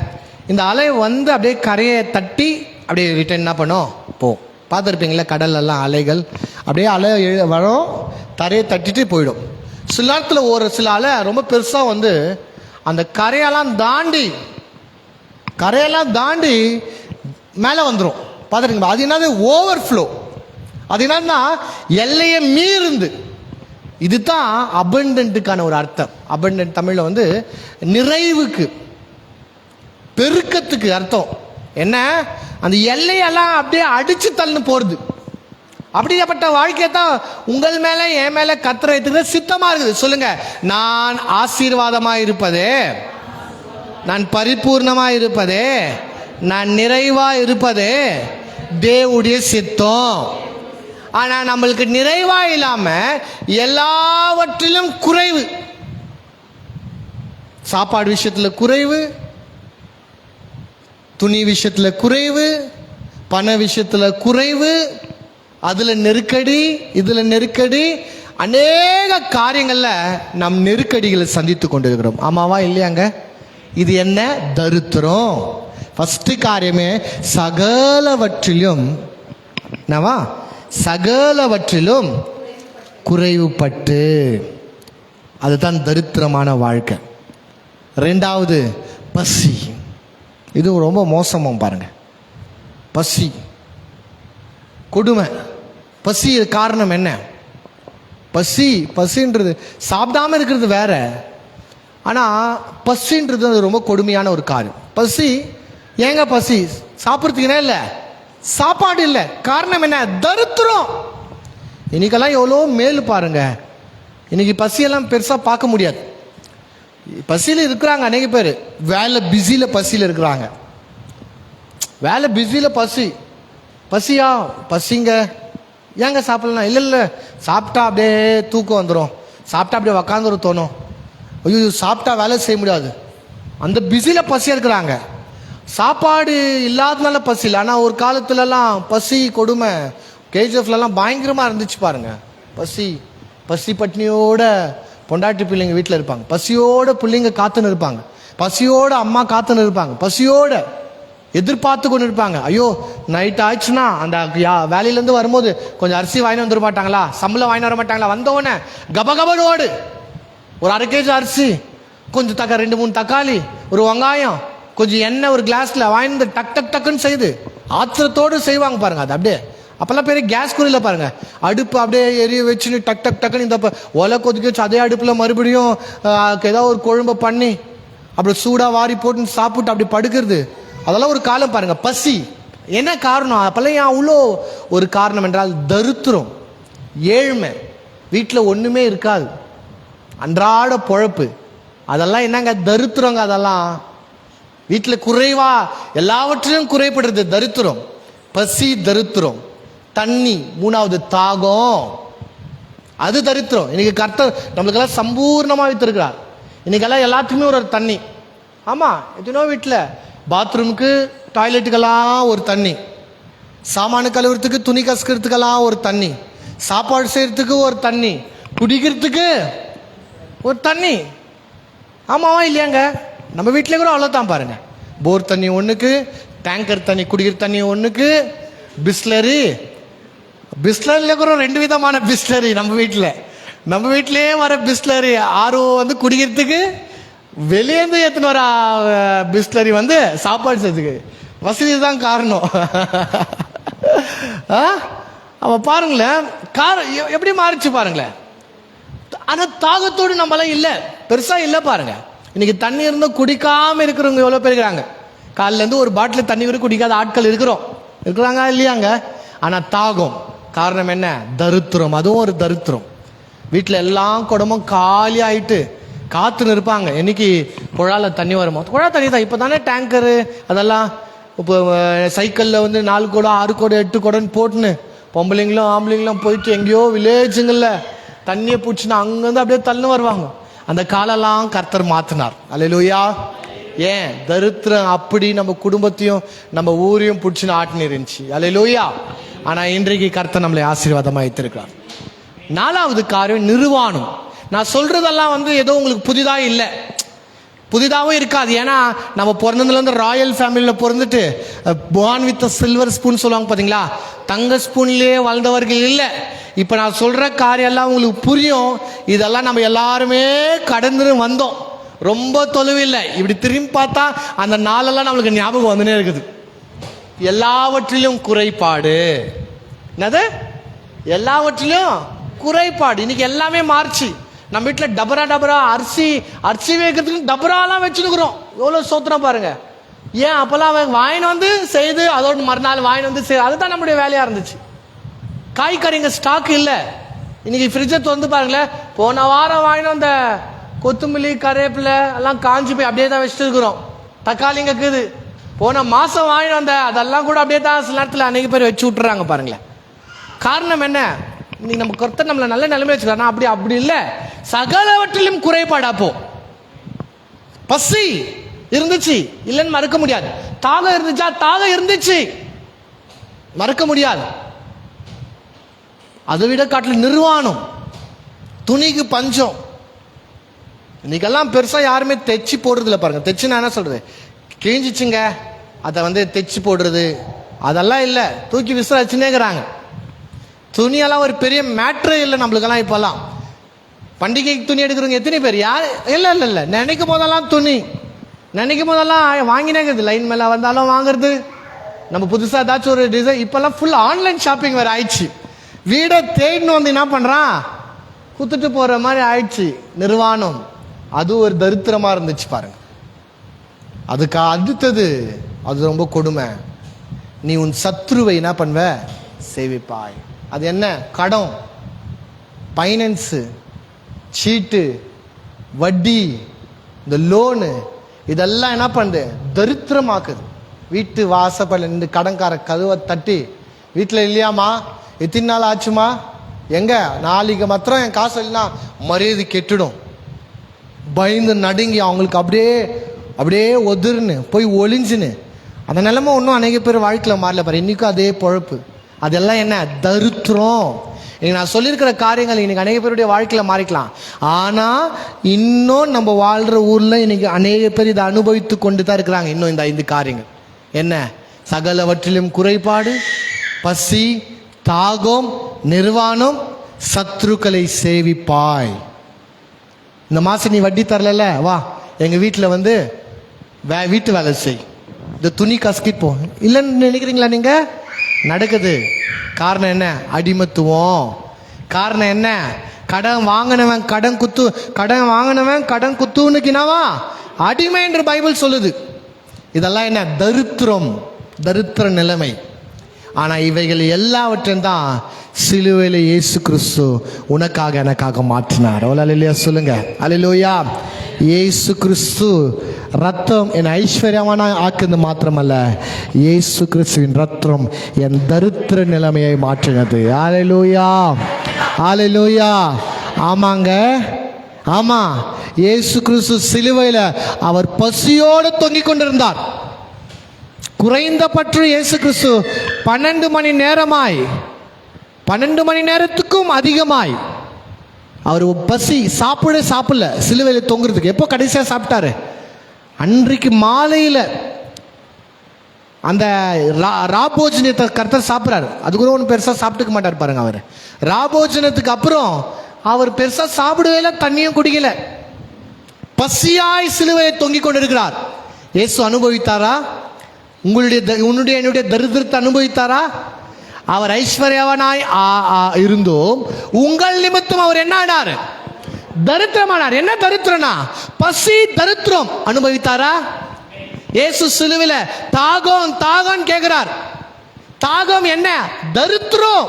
இந்த அலை வந்து அப்படியே கரையை தட்டி அப்படியே ரிட்டர்ன் என்ன பண்ணும், போ. பார்த்துருப்பீங்களா கடல்லெல்லாம் அலைகள் அப்படியே அலை வரும், தரையை தட்டிட்டு போயிடும். சில நேரத்தில் ஒரு சில அலை ரொம்ப பெருசாக வந்து அந்த கரையெல்லாம் தாண்டி மேலே வந்துடும். பார்த்துருக்கீங்களா? அது என்னது, ஓவர்ஃப்ளோ. அது என்னன்னா எல்லையை மீறுந்து. இதுதான் அபண்டன்ட்டுக்கான ஒரு அர்த்தம். அபண்டன்ட் தமிழில் வந்து நிறைவுக்கு, பெருக்கத்துக்கு அர்த்தம். என்ன, அந்த எல்லையெல்லாம் அப்படியே அடிச்சு தள்ளு போறது. அப்படிப்பட்ட வாழ்க்கையை தான் உங்கள் மேல என் மேல கத்துறதுக்கு சித்தமா இருக்குது. சொல்லுங்க, நான் ஆசீர்வாதமா இருப்பதே, நான் பரிபூர்ணமா இருப்பதே, நான் நிறைவா இருப்பதே தேவனுடைய சித்தம். ஆனா நம்மளுக்கு நிறைவா இல்லாம எல்லாவற்றிலும் குறைவு. சாப்பாடு விஷயத்துல குறைவு, துணி விஷயத்துல குறைவு, பண விஷயத்துல குறைவு, அதுல நெருக்கடி, இதுல நெருக்கடி, அநேக காரியங்கள்ல நம் நெருக்கடிகளை சந்தித்து கொண்டிருக்கிறோம். ஆமாவா இல்லையாங்க? இது என்ன தரித்திரம்? ஃபர்ஸ்ட் காரியமே சகலவற்றிலும் குறைவுபட்டு, அதுதான் தரித்திரமான வாழ்க்கை. ரெண்டாவது பசி. இது ரொம்ப மோசமாக பாருங்க. பசி கொடுமை. பசி காரணம் என்ன? பசின்றது சாப்பிடாம இருக்கிறது வேற, ஆனால் பசின்றது அது ரொம்ப கொடுமையான ஒரு காரியம். பசி ஏங்க பசி? சாப்பிட்றதுக்குனே இல்லை, சாப்பாடு இல்லை. காரணம் என்ன? தரித்திரம். இன்னைக்கெல்லாம் எவ்வளோ மேல் பாருங்க. இன்னைக்கு பசியெல்லாம் பெருசாக பார்க்க முடியாது. பசியில் இருக்கிறாங்க அநேக பேர், வேலை பிஸியில் பசியில் இருக்கிறாங்க. வேலை பிஸியில் பசியா பசிங்க. ஏங்க சாப்பிடலாம்? இல்லை சாப்பிட்டா அப்படியே தூக்கம் வந்துடும், சாப்பிட்டா அப்படியே உக்காந்துரும் தோணும். ஐயோ சாப்பிட்டா வேலை செய்ய முடியாது, அந்த பிஸியில் பசியாக இருக்கிறாங்க. சாப்பாடு இல்லாதனால பசி இல்லை. ஆனால் ஒரு காலத்துலலாம் பசி கொடுமை. கேஜிஎஃப்லாம் பயங்கரமாக இருந்துச்சு பாருங்க. பசி பட்னியோட பொண்டாட்டி பிள்ளைங்க வீட்டில் இருப்பாங்க, பசியோட பிள்ளைங்க காத்துன்னு இருப்பாங்க, பசியோட அம்மா காத்துன்னு இருப்பாங்க, பசியோட எதிர்பார்த்து கொண்டு இருப்பாங்க. ஐயோ நைட் ஆயிடுச்சுன்னா அந்த வேலையிலேருந்து வரும்போது கொஞ்சம் அரிசி வாங்கி வந்துட மாட்டாங்களா, சம்பளம் வாங்கி வர மாட்டாங்களா, வந்தோடனே கபகபனோடு ஒரு 1/2 கேஜி அரிசி, கொஞ்சம் 2-3 தக்காளி, ஒரு வெங்காயம், கொஞ்சம் எண்ணெய் ஒரு கிளாஸில் வாங்கி டக் டக் டக்குன்னு செய்து ஆத்திரத்தோடு செய்வாங்க பாருங்க. அது அப்படியே அப்போல்லாம் பெரிய கேஸ் குறியில் பாருங்க, அடுப்பு அப்படியே எரிய வச்சுன்னு டக் டக் டக்குன்னு இந்த ஒலை கொதிக்க வச்சு அதே அடுப்பில் மறுபடியும் ஏதாவது ஒரு குழம்பை பண்ணி அப்படி சூடாக வாரி போட்டு சாப்பிட்டு அப்படி படுக்கிறது. அதெல்லாம் ஒரு காலம் பாருங்க. பசி என்ன காரணம்? அப்போல்லாம் ஏன் அவ்வளோ ஒரு காரணம் என்றால் தரித்திரம், ஏழ்மை, வீட்டில் ஒன்றுமே இருக்காது, அன்றாட பொழப்பு. அதெல்லாம் என்னங்க தரித்திரங்க. அதெல்லாம் வீட்டில் குறைவா எல்லாவற்றிலும் குறைபடுறது தரித்திரம். பசி தரித்திரம். தண்ணி, மூணாவது தாகம், அது தரித்திரம். இன்னைக்கு கர்த்தர் நம்மளுக்கெல்லாம் சம்பூர்ணமாக வைத்திருக்கிறார். இன்னைக்கெல்லாம் எல்லாத்துக்குமே ஒரு தண்ணி. ஆமாம், எத்தனோ வீட்டில் பாத்ரூமுக்கு டாய்லெட்டுக்கெல்லாம் ஒரு தண்ணி, சாமானு கழுவுறதுக்கு துணி கசுக்கிறதுக்கெல்லாம் ஒரு தண்ணி, சாப்பாடு செய்யறதுக்கு ஒரு தண்ணி, குடிக்கிறதுக்கு ஒரு தண்ணி. ஆமாவா இல்லையாங்க? நம்ம வீட்டிலே கூட அவ்வளோதான் பாருங்க. போர் தண்ணி ஒன்றுக்கு, டேங்கர் தண்ணி குடிக்கிற தண்ணி ஒன்றுக்கு, பிஸ்லரியில கூட 2 விதமான பிஸ்லரி நம்ம வீட்டிலே வர பிஸ்லரி. ஆர்ஓ வந்து குடிக்கிறதுக்கு, வெளியேந்து எத்தனை வர பிஸ்லரி வந்து சாப்பாடு செய்யறதுக்கு. வசதி தான் காரணம். அவன் பாருங்களேன் எப்படி மாறிச்சு பாருங்களேன். ஆனால் தாகத்தோடு நம்மளாம் இல்லை, பெருசாக இல்லை பாருங்க. இன்னைக்கு தண்ணி இருந்தும் குடிக்காமல் இருக்கிறவங்க எவ்வளோ பேர் இருக்கிறாங்க. காலிலேருந்து ஒரு பாட்டில் தண்ணி கூட குடிக்காத ஆட்கள் இருக்கிறாங்க இல்லையாங்க? ஆனால் தாகம் காரணம் என்ன? தரித்திரம். அதுவும் ஒரு தரித்திரம். வீட்டில் எல்லாம் குடும்பம் காலி ஆயிட்டு காத்துன்னு இருப்பாங்க. இன்னைக்கு குழால தண்ணி வருமா? குழா தண்ணி தான். இப்போ தானே டேங்கரு அதெல்லாம், இப்போ சைக்கிளில் வந்து 4 குடம் 6 குடம் 8 குடம்னு போட்டுன்னு பொம்பளைங்களும் ஆம்பளைங்களும் போயிட்டு எங்கேயோ வில்லேஜுங்களில் தண்ணியை பிடிச்சின்னு அங்கேருந்து அப்படியே தள்ளு வருவாங்க. அந்த காலெல்லாம் கர்த்தர் மாற்றினார். அல்லேலூயா. ஏன்? தரித்திரம் அப்படி நம்ம குடும்பத்தையும் நம்ம ஊரையும் பிடிச்சின்னு ஆட்டின்னு இருந்துச்சு. அல்லேலூயா. ஆனால் இன்றைக்கு கர்த்தர் நம்மளை ஆசீர்வாதமாக வைத்திருக்கிறார். 4வது காரியம் நிர்வாணம். நான் சொல்றதெல்லாம் வந்து ஏதோ உங்களுக்கு புதிதாக இல்லை, புதிதாகவும் இருக்காது. ஏன்னா நம்ம பிறந்ததுலேருந்து ராயல் ஃபேமிலியில் பிறந்துட்டு born with a silver spoon சொல்லுவாங்க பார்த்தீங்களா, தங்க ஸ்பூன்லேயே வளர்ந்தவர்கள் இல்லை. இப்போ நான் சொல்கிற காரியம் எல்லாம் உங்களுக்கு புரியும். இதெல்லாம் நம்ம எல்லாருமே கடந்து வந்தோம், ரொம்ப தொலைவில்லை. இப்படி திரும்பி பார்த்தா அந்த நாளெல்லாம் நம்மளுக்கு ஞாபகம் வந்துனே இருக்குது. எல்லாவற்றிலும் குறைபாடு. என்னது? எல்லாவற்றிலும் குறைபாடு. இன்னைக்கு எல்லாமே மாறிச்சு. நம்ம வீட்டில் டபரா அரிசி வைக்கிறதுக்கு டபராலாம் வச்சுருக்குறோம். எவ்வளோ சோத்திரம் பாருங்க. ஏன்? அப்போல்லாம் வாங்கின்னு வந்து செய்து அதோட மறுநாள் வாங்கின்னு வந்து செய்து, அதுதான் நம்முடைய வேலையாக இருந்துச்சு. காய்கறிங்க ஸ்டாக் இல்லை. இன்னைக்கு ஃப்ரிட்ஜை திறந்து பாருங்களேன், போன வாரம் வாங்கினோம் அந்த கொத்தமல்லி கருவேப்பிலை எல்லாம் காஞ்சி போய் அப்படியே தான் வச்சுட்டு இருக்கிறோம். தக்காளிங்க இருக்குது, போன மாதம் வாங்கினோம் அந்த அதெல்லாம் கூட அப்படியே தான் சில நேரத்தில் அன்றைக்கி பேர் வச்சு விட்டுறாங்க பாருங்களேன். காரணம் என்ன? இன்னைக்கு நம்ம கர்த்தர் நம்மளை நல்ல நிலைமை வச்சுக்கலாம். அப்படி இல்லை, சகலவற்றிலும் குறைபாடா. போ பசி இருந்துச்சு இல்லைன்னு மறுக்க முடியாது. தாகம் இருந்துச்சா? தாகம் இருந்துச்சு, மறுக்க முடியாது. அதை விட காட்டில் நிர்வாணம், துணிக்கு பஞ்சம். இன்னைக்கெல்லாம் பெருசா யாருமே தைச்சு போடுறது இல்லை பாருங்க. தைச்சு நான் என்ன சொல்றது, கிழிஞ்சிச்சுங்க அதை வந்து தைச்சு போடுறது அதெல்லாம் இல்லை, தூக்கி விசாரிச்சுன்னேங்கிறாங்க. துணியெல்லாம் ஒரு பெரிய மேட்ரே இல்லை நம்மளுக்கெல்லாம். இப்போல்லாம் பண்டிகைக்கு துணி எடுக்கிறவங்க எத்தனை பேர்? யார்? இல்லை நினைக்கும் போதெல்லாம் துணி, நினைக்கும் போதெல்லாம் வாங்கினேங்கிறது. லைன் மேலே வந்தாலும் வாங்குறது, நம்ம புதுசாக ஏதாச்சும் ஒரு டிசைன். இப்போல்லாம் ஃபுல் ஆன்லைன் ஷாப்பிங் வேறு ஆயிடுச்சு. வீடை தேடின்னு வந்து என்ன பண்ணுறான், குத்துட்டு போகிற மாதிரி ஆயிடுச்சு. நிர்வாணம், அது ஒரு தரித்திரமாக இருந்துச்சு பாருங்க. அதுக்கு அடுத்தது அது ரொம்ப கொடுமை. நீ உன் சத்ருவை என்ன பண்ணுவ? சேவிப்பாய். அது என்ன? கடன், ஃபைனான்ஸு, சீட்டு, வட்டி, இந்த லோனு, இதெல்லாம் என்ன பண்ணுது? தரித்திரமாக்குது. வீட்டு வாசப்படில் நின்று கடன்கார கதவை தட்டி, வீட்டில் இல்லையாமா, எத்தனை நாள் ஆச்சுமா, எங்க நாளைக்கு மாத்திரம் என் காசு இல்லைன்னா மரியாதை கெட்டுடும். பயந்து நடுங்கி அவங்களுக்கு அப்படியே ஒதுருன்னு போய் ஒளிஞ்சுன்னு. அந்த நிலைமை ஒன்றும் அநேக பேர் வாழ்க்கையில் மாறல பாரு. இன்னைக்கும் அதே பொழப்பு. அதெல்லாம் என்ன? தரித்திரம். இன்னைக்கு நான் சொல்லியிருக்கிற காரியங்கள் இன்னைக்கு அநேக பேருடைய வாழ்க்கையில் மாறிக்கலாம். ஆனால் இன்னும் நம்ம வாழ்கிற ஊரில் இன்னைக்கு அநேக பேர் இதை அனுபவித்து கொண்டு தான் இருக்கிறாங்க. இன்னும் இந்த 5 காரியங்கள் என்ன? சகலவற்றிலும் குறைபாடு, பசி, தாகம், நிர்வாணம், சத்ருக்களை சேவிப்பாய். இந்த மாதம் நீ வட்டி தரல, வா எங்கள் வீட்டில் வந்து வீட்டு வேலை செய், இந்த துணி கசக்கிட்டு போ. இல்லைன்னு நினைக்கிறீங்களா நீங்கள்? நடக்குது. காரணம் என்ன? அடிமத்துவம். காரணம் என்ன? கடன் வாங்கினவன் கடன் குத்துனுக்கினாவா அடிமை என்று பைபிள் சொல்லுது. இதெல்லாம் என்ன? தரித்திரம், தரித்திர நிலைமை. ஆனால் இவைகள் எல்லாவற்றையும் தான் சிலுவையில் இயேசு கிறிஸ்து உனக்காக எனக்காக மாற்றினார். அல்லேலூயா சொல்லுங்க. அல்லேலூயா. இயேசு கிறிஸ்து ரத்தம் என் ஐஸ்வர்யமான ஆக்குது மாத்திரமல்ல, இயேசு கிறிஸ்துவின் ரத்தம் என் தரித்திர நிலைமையை மாற்றினது. அல்லேலூயா, அல்லேலூயா. ஆமாங்க, ஆமா. இயேசு கிறிஸ்து சிலுவையில் அவர் பசியோடு தொங்கிக் கொண்டிருந்தார். குறைந்தபட்ச இயேசு கிறிஸ்து 12 மணி நேரமாய், 12 மணி நேரத்துக்கும் அதிகமாய் அவர் பசி சாப்பிடல சிலுவையில் தொங்குறதுக்கு. எப்போ கடைசியாக சாப்பிட்டாரு? அன்றைக்கு மாலையில் அந்த ராபோஜனத்தை கர்த்தர் சாப்பிட்றாரு. அது கூட ஒன்றும் பெருசாக சாப்பிட்டுக்க மாட்டார் பாருங்க. அவர் ராபோஜனத்துக்கு அப்புறம் அவர் பெருசாக சாப்பிடவே இல்லை, தண்ணியும் குடிக்கல, பசியாய் சிலுவையை தொங்கிக் கொண்டிருக்கிறார். இயேசு அனுபவித்தாரா? என்னுடைய தரித்திரத்தை அனுபவித்தாரா? அவர் ஐஸ்வர்யவனாய் இருந்தோம் உங்கள் நிமித்தம் அவர் என்ன ஆனார்? தரித்திரமானார். என்ன தரித்திரனா? பசி, தரித்திரம் அனுபவித்தாரா? இயேசு சிலுவையில தாகம் கேட்கிறார். தாகம் என்ன? தரித்திரம்.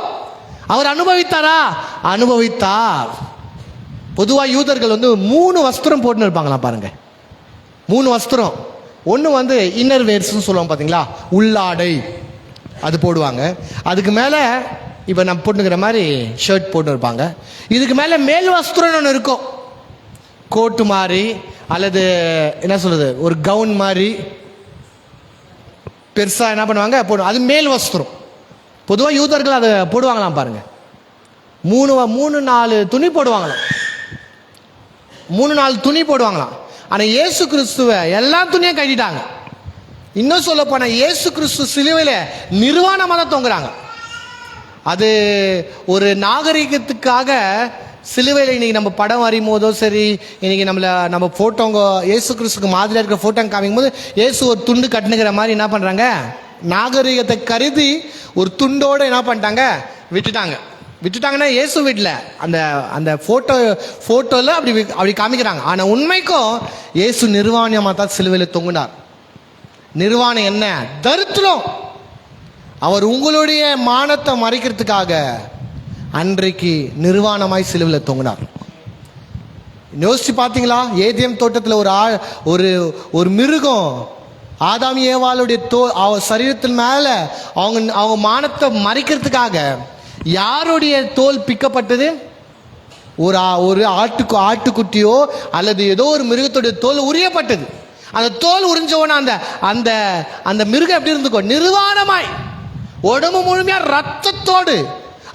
அவர் அனுபவித்தாரா? அனுபவித்தார். பொதுவாக யூதர்கள் வந்து 3 வஸ்திரம் போட்டுன்னு இருப்பாங்களா பாருங்க. 3 வஸ்திரம். ஒன்று வந்து இன்னர் வேர்ஸ்ன்னு சொல்லுவாங்க பார்த்தீங்களா, உள்ளாடை, அது போடுவாங்க. அதுக்கு மேலே இப்போ நம்ம போட்டுக்கிற மாதிரி ஷர்ட் போட்டு இருப்பாங்க. இதுக்கு மேலே மேல் வஸ்திரம்னு ஒன்று இருக்கும், கோட்டு மாதிரி அல்லது என்ன சொல்கிறது ஒரு கவுன் மாதிரி பெருசாக என்ன பண்ணுவாங்க போடுவோம், அது மேல் வஸ்திரம். பொதுவாக யூதர்கள் அதை போடுவாங்களாம் பாருங்கள். 3-4 துணி போடுவாங்களாம், 3-4 துணி போடுவாங்களாம். ஆனால் இயேசு கிறிஸ்துவை எல்லா துணியும் கட்டிட்டாங்க. இன்னும் சொல்ல போனால் இயேசு கிறிஸ்து சிலுவையில் நிர்வாணமாக தான் தொங்குறாங்க. அது ஒரு நாகரிகத்துக்காக சிலுவையில் இன்னைக்கு நம்ம படம் வரையும் போதோ சரி, இன்னைக்கு நம்ம ஃபோட்டோங்க இயேசு கிறிஸ்துக்கு மாதிரியாக இருக்கிற ஃபோட்டோ காமிக்கும் போது இயேசு ஒரு துண்டு கட்டுனுங்கிற மாதிரி என்ன பண்ணுறாங்க, நாகரிகத்தை கருதி ஒரு துண்டோடு என்ன பண்ணிட்டாங்க விட்டுட்டாங்கன்னா இயேசு வீட்டில் அந்த ஃபோட்டோவில் அப்படி காமிக்கிறாங்க. ஆனால் உண்மைக்கும் இயேசு நிர்வாணமாக தான் சிலுவையில் தொங்குனார். நிர்வாணம் என்ன, தரித்திரம். அவர் உங்களுடைய மானத்தை மறைக்கிறதுக்காக அன்றைக்கு நிர்வாணமாய் சிலுவையில் தொங்கினார். யோசிச்சு பார்த்தீங்களா, ஏதேன் தோட்டத்தில் ஒரு மிருகம் ஆதாம் ஏவாளுடைய சரீரத்தின் மேலே அவங்க மானத்தை மறைக்கிறதுக்காக யாருடைய தோல் பிக்கப்பட்டது, ஒரு ஆட்டுக்குட்டியோ அல்லது ஏதோ ஒரு மிருகத்துடைய தோல் உரியப்பட்டது. அந்த தோல் உறிஞ்சவன அந்த அந்த மிருகம் எப்படி இருந்துக்கோ, நிர்வாணமாய் உடம்பு முழுமையா ரத்தத்தோடு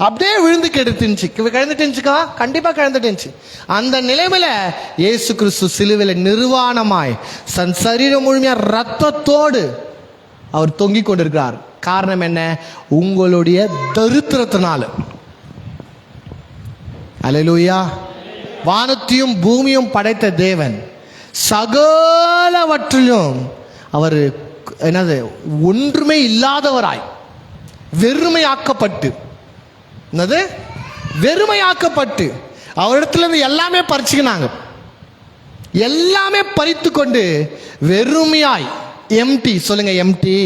அப்படியே விழுந்து கிழந்துட்டுச்சுக்கா, கண்டிப்பா கிழந்துட்டுச்சு. அந்த நிலைமையில இயேசு கிறிஸ்து சிலுவையில் நிர்வாணமாய் தன் சரீரம் முழுமையா ரத்தத்தோடு அவர் தொங்கிக் கொண்டிருக்கிறார். காரணம் என்ன, உங்களுடைய தரித்திரத்தினால. அல்லேலூயா. வானத்தையும் பூமியும் படைத்த தேவன் சகலவற்றிலும் அவர் என்னது ஒன்றுமே இல்லாதவராய் வெறுமையாக்கப்பட்டு, என்னது வெறுமையாக்கப்பட்டு அவரிடத்துல இருந்து எல்லாமே பறிச்சுக்கினாங்க, எல்லாமே பறித்து கொண்டு வெறுமையாய் எம்டி, சொல்லுங்க எம்டி,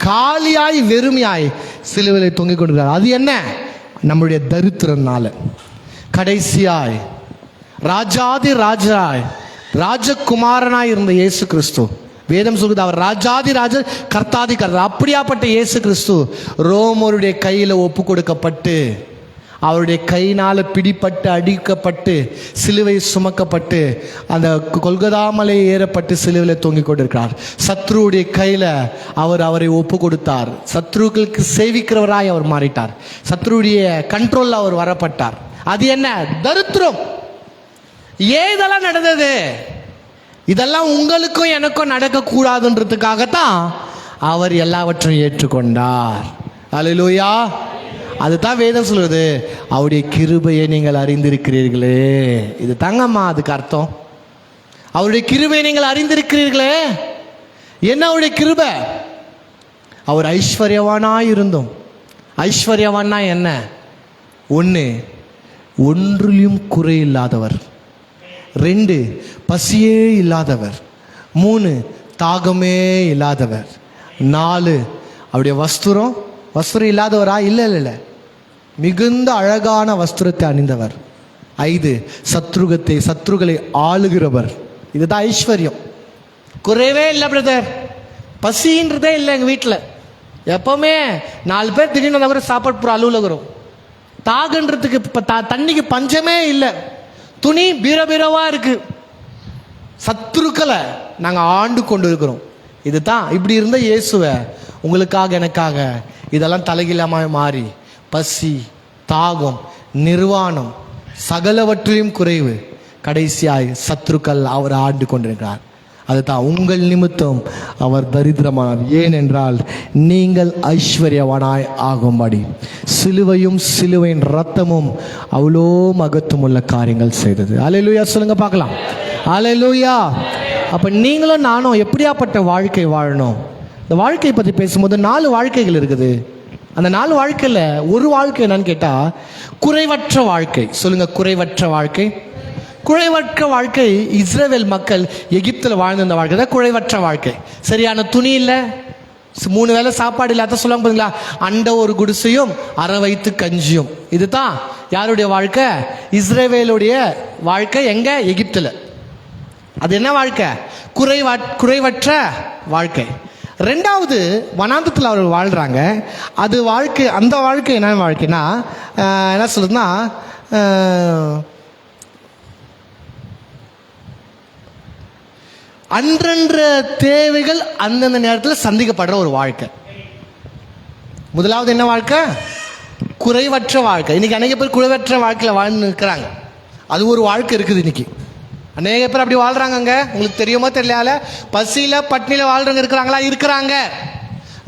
காலியாய் வெறுமையாய் சிலுவையில் தொங்கிக் கொண்டிருக்கிறார். அது என்ன, நம்முடைய தரித்திரனால. கடைசியாய் ராஜாதி ராஜாய் ராஜகுமாரனாய் இருந்த இயேசு கிறிஸ்து, வேதம் சொல்லுது அவர் ராஜாதி ராஜ கர்த்தாதி கர்த்தா. அப்படியாப்பட்ட இயேசு கிறிஸ்து ரோமருடைய கையில் ஒப்பு கொடுக்கப்பட்டு, அவருடைய கையினால் பிடிப்பட்டு அடிக்கப்பட்டு சிலுவை சுமக்கப்பட்டு அந்த கொல்கதாமலை ஏறப்பட்டு சிலுவையில் தொங்கிக் கொண்டிருக்கிறார். சத்ருவுடைய கையில் அவரை ஒப்பு கொடுத்தார். சத்ருக்களுக்கு சேவிக்கிறவராய் அவர் மாறிட்டார். சத்ருவுடைய கண்ட்ரோலில் அவர் வரப்பட்டார். அது என்ன, தரித்திரம். ஏதெல்லாம் நடந்தது, இதெல்லாம் உங்களுக்கும் எனக்கும் நடக்கக்கூடாதுன்றதுக்காகத்தான் அவர் எல்லாவற்றையும் ஏற்றுக்கொண்டார். அல்லேலூயா. அதுதான் வேதம் சொல்லுது, அவருடைய கிருபையை நீங்கள் அறிந்திருக்கிறீர்களே. இது தாங்கம்மா அதுக்கு அர்த்தம். அவருடைய கிருபையை நீங்கள் அறிந்திருக்கிறீர்களே. என்ன அவருடைய கிருபை? அவர் ஐஸ்வர்யவானாய் இருந்தோம். ஐஸ்வர்யவானா என்ன, ஒன்றிலும் குறை இல்லாதவர், 2 பசியே இல்லாதவர், 3 தாகமே இல்லாதவர், 4 அவருடைய வஸ்திரம் இல்லாதவரா, இல்லை மிகுந்த அழகான வஸ்திரத்தை அணிந்தவர், 5 சத்ருகளை ஆளுகிறவர். இதுதான் ஐஸ்வர்யம். குறைவே இல்லை பிரதர், பசின்றதே இல்லை எங்கள் வீட்டில். எப்பவுமே 4 பேர் திடீர்னு கூட சாப்பாடு பூரா அலுவலகிறோம். தாகன்றதுக்கு தண்ணிக்கு பஞ்சமே இல்லை. துணி பீரபீரவா இருக்கு. சத்துருக்களை நாங்கள் ஆண்டு கொண்டு இருக்கிறோம். இதுதான். இப்படி இருந்த இயேசுவை உங்களுக்காக எனக்காக இதெல்லாம் தலைகீழாம மாறி பசி, தாகம், நிர்வாணம், சகலவற்றிலும் குறைவு, கடைசியாய் சத்துருக்கள் அவர் ஆண்டு கொண்டிருக்கிறார். அதுதான் உங்கள் நிமித்தம் அவர் தரித்திரமானார், ஏனென்றால் நீங்கள் ஐஸ்வர்யவானாய் ஆகும்படி. சிலுவையும் சிலுவையின் ரத்தமும் அவ்வளோ மகத்துவமுள்ள காரியங்கள் செய்தது. அல்லேலூயா சொல்லுங்க பார்க்கலாம். அல்லேலூயா. அப்போ நீங்களும் நானும் எப்படியாப்பட்ட வாழ்க்கை வாழணும்? இந்த வாழ்க்கையை பற்றி பேசும்போது 4 வாழ்க்கைகள் இருக்குது. அந்த 4 வாழ்க்கையில் ஒரு வாழ்க்கை என்னன்னு கேட்டால் குறைவற்ற வாழ்க்கை. சொல்லுங்க, குறைவற்ற வாழ்க்கை. குறைவற்ற வாழ்க்கை இஸ்ரவேல் மக்கள் எகிப்தில் வாழ்ந்திருந்த வாழ்க்கை தான் குறைவற்ற வாழ்க்கை. சரியான துணி இல்லை, 3 வேளை சாப்பாடு இல்லாத சொல்லுவாங்க பார்த்தீங்களா, அண்டை ஒரு குடிசையும் அரை வயிற்று கஞ்சியும். இதுதான் யாருடைய வாழ்க்கை? இஸ்ரவேலுடைய வாழ்க்கை. எங்க? எகிப்தில். அது என்ன வாழ்க்கை? குறைவற்ற வாழ்க்கை. ரெண்டாவது, வனாந்தத்தில் அவர்கள் வாழ்கிறாங்க. அது வாழ்க்கை, அந்த வாழ்க்கை என்ன வாழ்க்கைன்னா என்ன சொல்லுதுன்னா, அன்றன்ற தேவைகள் அந்தந்த நேரத்தில் சந்திக்கப்படுற ஒரு வாழ்க்கை. முதலாவது என்ன வாழ்க்கை? குறைவற்ற வாழ்க்கை. இன்னைக்கு அநேக பேர் குறைவற்ற வாழ்க்கையில் வாழ்ந்து இருக்கிறாங்க. அது ஒரு வாழ்க்கை இருக்குது இன்னைக்கு. அநேக பேர் அப்படி வாழ்றாங்க. உங்களுக்கு தெரியுமோ தெரியல, பசியில பட்னியில வாழ்றவங்க இருக்கிறாங்களா? இருக்கிறாங்க.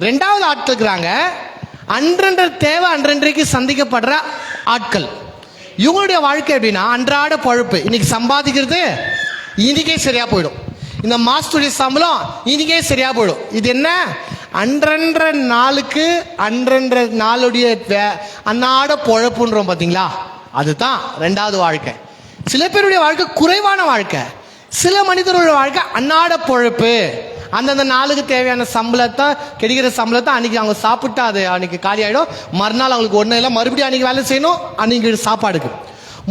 ரெண்டாவது ஆட்கள் இருக்கிறாங்க, அன்றன்ற தேவை அன்றன்றைக்கு சந்திக்கப்படுற ஆட்கள். இவங்களுடைய வாழ்க்கை எப்படின்னா, அன்றாட பொழப்பு. இன்னைக்கு சம்பாதிக்கிறது இன்னைக்கே சரியா போயிடும். இந்த மாசத்துடைய சம்பளம் இன்னைக்கே சரியா போயிடும். இது என்ன? அன்றன்ற நாளுக்கு அன்றன்ற நாளுடைய அன்னாட பொழப்புன்றோம் பார்த்தீங்களா? அதுதான் ரெண்டாவது வாழ்க்கை. சில பேருடைய வாழ்க்கை குறைவான வாழ்க்கை. சில மனிதர்களுடைய வாழ்க்கை அன்னாட பொழப்பு. அந்தந்த நாளுக்கு தேவையான சம்பளத்தை, கிடைக்கிற சம்பளத்தை அன்னைக்கு அவங்க சாப்பிட்டா அது அன்னைக்கு காலி ஆகிடும். மறுநாள் அவங்களுக்கு ஒன்றும் இல்லை, மறுபடியும் அன்னைக்கு வேலை செய்யணும், அன்னைக்கு சாப்பாடுக்கு.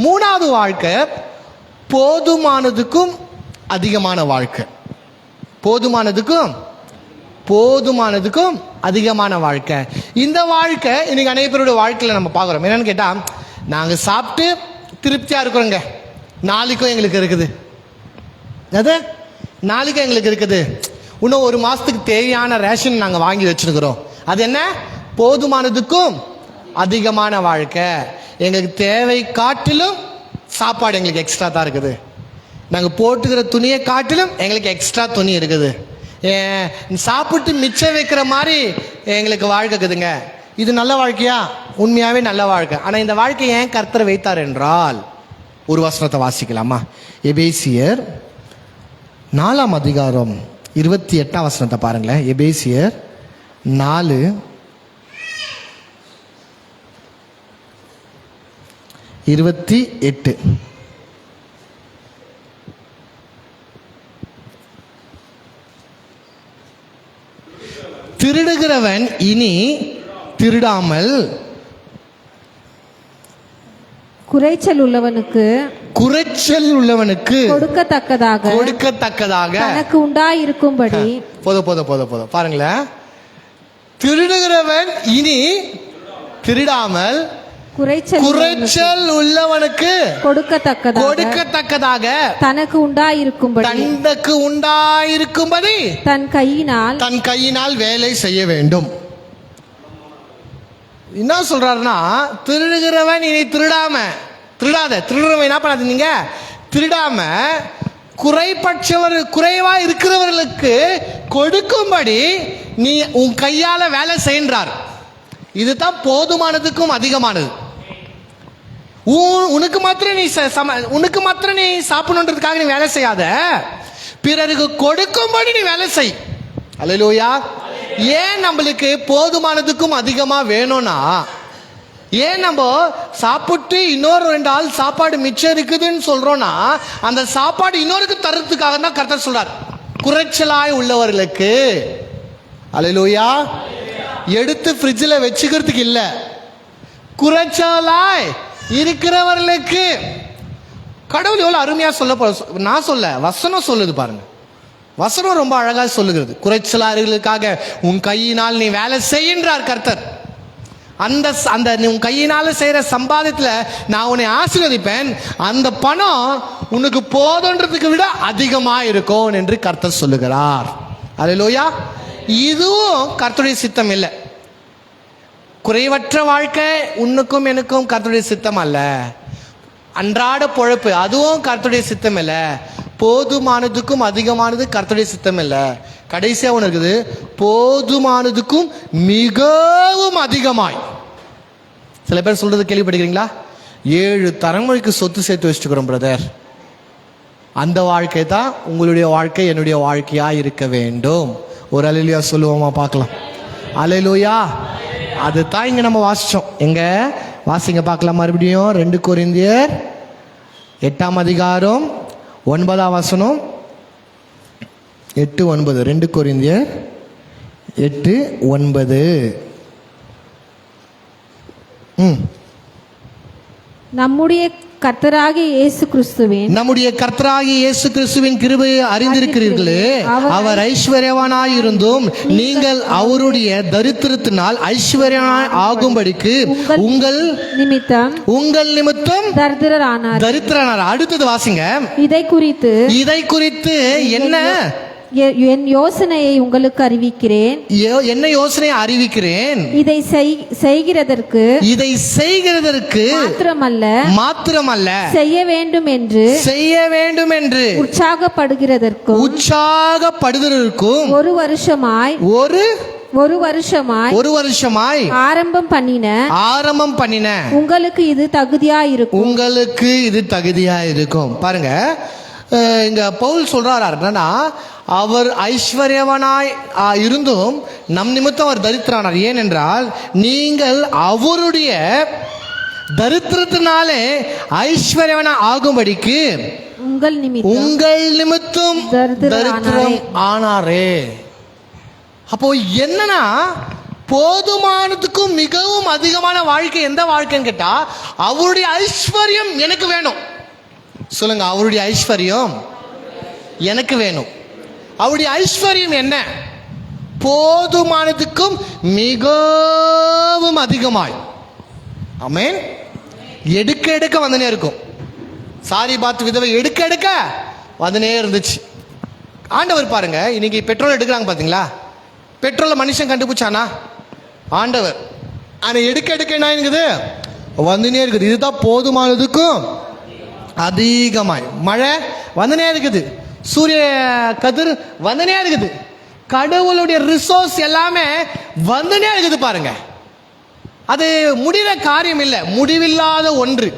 மூணாவது வாழ்க்கை போதுமானதுக்கும் அதிகமான வாழ்க்கை. போதுமானதுக்கும் அதிகமான வாழ்க்கை. இந்த வாழ்க்கை இன்னைக்கு அநேக பேருடைய வாழ்க்கையில் நம்ம பார்க்குறோம். என்னன்னு கேட்டால், நாங்கள் சாப்பிட்டு திருப்தியாக இருக்கிறோங்க, நாளைக்கும் எங்களுக்கு இருக்குது. அது நாளைக்கும் எங்களுக்கு இருக்குது. இன்னும் ஒரு மாதத்துக்கு தேவையான ரேஷன் நாங்கள் வாங்கி வச்சுருக்கிறோம். அது என்ன? போதுமானதுக்கும் அதிகமான வாழ்க்கை. எங்களுக்கு தேவை காட்டிலும் சாப்பாடு எங்களுக்கு எக்ஸ்ட்ரா தான் இருக்குது. நாங்கள் போட்டுக்கிற துணியை காட்டிலும் எங்களுக்கு எக்ஸ்ட்ரா துணி இருக்குது. சாப்பிட்டு மிச்சம் வைக்கிற மாதிரி எங்களுக்கு வாழ்க்கை இருக்குதுங்க. இது நல்ல வாழ்க்கையா? உண்மையாகவே நல்ல வாழ்க்கை. ஆனால் இந்த வாழ்க்கை ஏன் கர்த்தர் வைத்தார் என்றால், ஒரு வசனத்தை வாசிக்கலாமா? எபேசியர் 4ஆம் அதிகாரம் 28ஆம் வசனத்தை பாருங்களேன். எபேசியர் 4:28. திருடுகிறவன் இனி திருடாமல் குறைச்சல் உள்ளவனுக்கு கொடுக்கத்தக்கதாக தனக்கு உண்டாயிருக்கும்படி. போதும் பாருங்களேன். திருடுகிறவன் இனி திருடாமல் குறைச்சல் உள்ளவனுக்கு கொடுக்கத்தக்கதாக தனக்கு உண்டாயிருக்கும்படி தன் கையினால் வேலை செய்ய வேண்டும். என்ன சொல்றாருன்னா, திருடுகிறவன் இனி திருடுறவன் என்ன பண்ணாது? நீங்க திருடாம குறைவா இருக்கிறவர்களுக்கு கொடுக்கும்படி நீ உன் கையால வேலை செய்கின்றார். இதுதான் போதுமானதுக்கும் அதிகமானது. உனக்கு மாத்திரம் நீ சாப்பிடணுன்றதுக்காக நீ வேலை செய்யாத, பிறருக்கு கொடுக்கும்படி நீ வேலை செய். அல்லேலூயா. ஏன் நம்மளுக்கு போதுமானதுக்கும் அதிகமா வேணும்னா, ஏன் நம்ம சாப்பிட்டு இன்னொரு 2 ஆள் சாப்பாடு மிச்சம் இருக்குதுன்னு சொல்றோம்னா, அந்த சாப்பாடு இன்னொருக்கு தரத்துக்காக தான் கர்த்தர் சொல்றார். குறைச்சலாய் உள்ளவர்களுக்கு, அல்லேலூயா, எடுத்து ஃப்ரிட்ஜில் வச்சுக்கிறதுக்கு இல்லை, குறைச்சலாய் இருக்கிறவர்களுக்கு. கடவுள் எவ்வளவு அருமையா நான் சொல்ல வசனம் சொல்லுது பாருங்க. வசனம் ரொம்ப அழகா சொல்லுகிறது. குறைச்சலாளர்களுக்காக உன் கையினால் நீ வேலை செய்கின்றார் கர்த்தர். அந்த உன் கையினால செய்யற சம்பாதத்துல நான் உன்னை ஆசீர்வதிப்பேன். அந்த பணம் உனக்கு போதுன்றதுக்கு விட அதிகமா இருக்கும் என்று கர்த்தர் சொல்லுகிறார். அல்லேலூயா. இதுவும் கர்த்தருடைய சித்தம் இல்லை. குறைவற்ற வாழ்க்கை உன்னுக்கும் எனக்கும் கர்த்தருடைய சித்தம் அல்ல. அன்றாட பொழப்பு அதுவும் கர்த்தருடைய சித்தம் இல்லை. போதுமானதுக்கும் அதிகமானது கர்த்தருடைய சித்தம் இல்லை. கடைசியா ஒன்று இருக்குது, போதுமானதுக்கும் மிகவும் அதிகமாய். சில பேர் சொல்றது கேள்விப்படுகிறீங்களா? 7 தலைமுறைக்கு சொத்து சேர்த்து வச்சுக்கிறோம் பிரதர். அந்த வாழ்க்கை தான் உங்களுடைய வாழ்க்கை, என்னுடைய வாழ்க்கையா இருக்க வேண்டும். ஒரு அல்லேலூயா சொல்லுவோமா பார்க்கலாம். அல்லேலூயா. அதுதான் இங்க நம்ம வாசிச்சோம். எங்க வாசிங்க பார்க்கலாம் மறுபடியும். 2 கொரிந்தியர் 8ஆம் அதிகாரம் 9ஆம் வசனம். 8:9. 2 கொரிந்தியர் 8:9. நம்முடைய கர்த்தராகிய இயேசு கிறிஸ்துவின் நம்முடைய கர்த்தராகிய இயேசு கிறிஸ்துவின் கிருபையை அறிந்திருக்கிறீர்களே, அவர் ஐஸ்வர்யவானாய் இருந்தும் நீங்கள் அவருடைய தரித்திரத்தினால் ஐஸ்வர்யவானாய் ஆகும்படிக்கு உங்கள் நிமித்தம் தரித்திரனானார். அடுத்தது வாசிங்க. இதை குறித்து என்ன என் யோசனையை உங்களுக்கு அறிவிக்கிறேன். என்ன யோசனையை அறிவிக்கிறேன்? இதை செய்கிறதற்கு மாத்திரமல்ல செய்ய வேண்டும் என்று உற்சாகப்படுகிறதற்கும் ஒரு வருஷமாய் ஆரம்பம் பண்ணின உங்களுக்கு இது தகுதியாயிருக்கும். பாருங்க, இங்க பவுல் சொல்றாரு என்னன்னா, அவர் ஐஸ்வர்யவனாய் இருந்தும் நம் நிமித்தம் அவர் தரித்திரானார். ஏனென்றால் நீங்கள் அவருடைய தரித்திரத்தினாலே ஐஸ்வர்யவனா ஆகும்படிக்கு உங்கள் நிமித்தம் தரித்திரம் ஆனாரே. அப்போ என்னன்னா, போதுமானதுக்கும் மிகவும் அதிகமான வாழ்க்கை எந்த வாழ்க்கைன்னு கேட்டா, அவருடைய ஐஸ்வர்யம் எனக்கு வேணும். சொல்லுங்க, அவருடைய ஐஸ்வர்யம் எனக்கு வேணும். அவருடைய ஐஸ்வர்யம் என்ன? போதுமானதுக்கும் மிகவும் அதிகமாய். ஆமென். எடுக்க எடுக்க வந்துனே இருக்கும். சாரி பாத் விதவை எடுக்க வந்துனே இருந்துச்சு. ஆண்டவர் பாருங்க, இன்னைக்கு பெட்ரோல் எடுக்கிறாங்க பாத்தீங்களா? பெட்ரோலை மனுஷன் கண்டுபிடிச்சானா? ஆண்டவர். ஆனா எடுக்க என்ன இருக்குது? வந்துனே இருக்குது. இதுதான் போதுமானதுக்கும் அதிகமாய். மழை வந்துனே இருக்குது, சூரிய கதிர் வந்துனே இருக்குது, கடவுளுடைய ரிசோர்ஸ் எல்லாமே வந்துனே இருக்குது. பாருங்க, அது முடிகிற காரியம் இல்லை, முடிவில்லாத ஒன்று.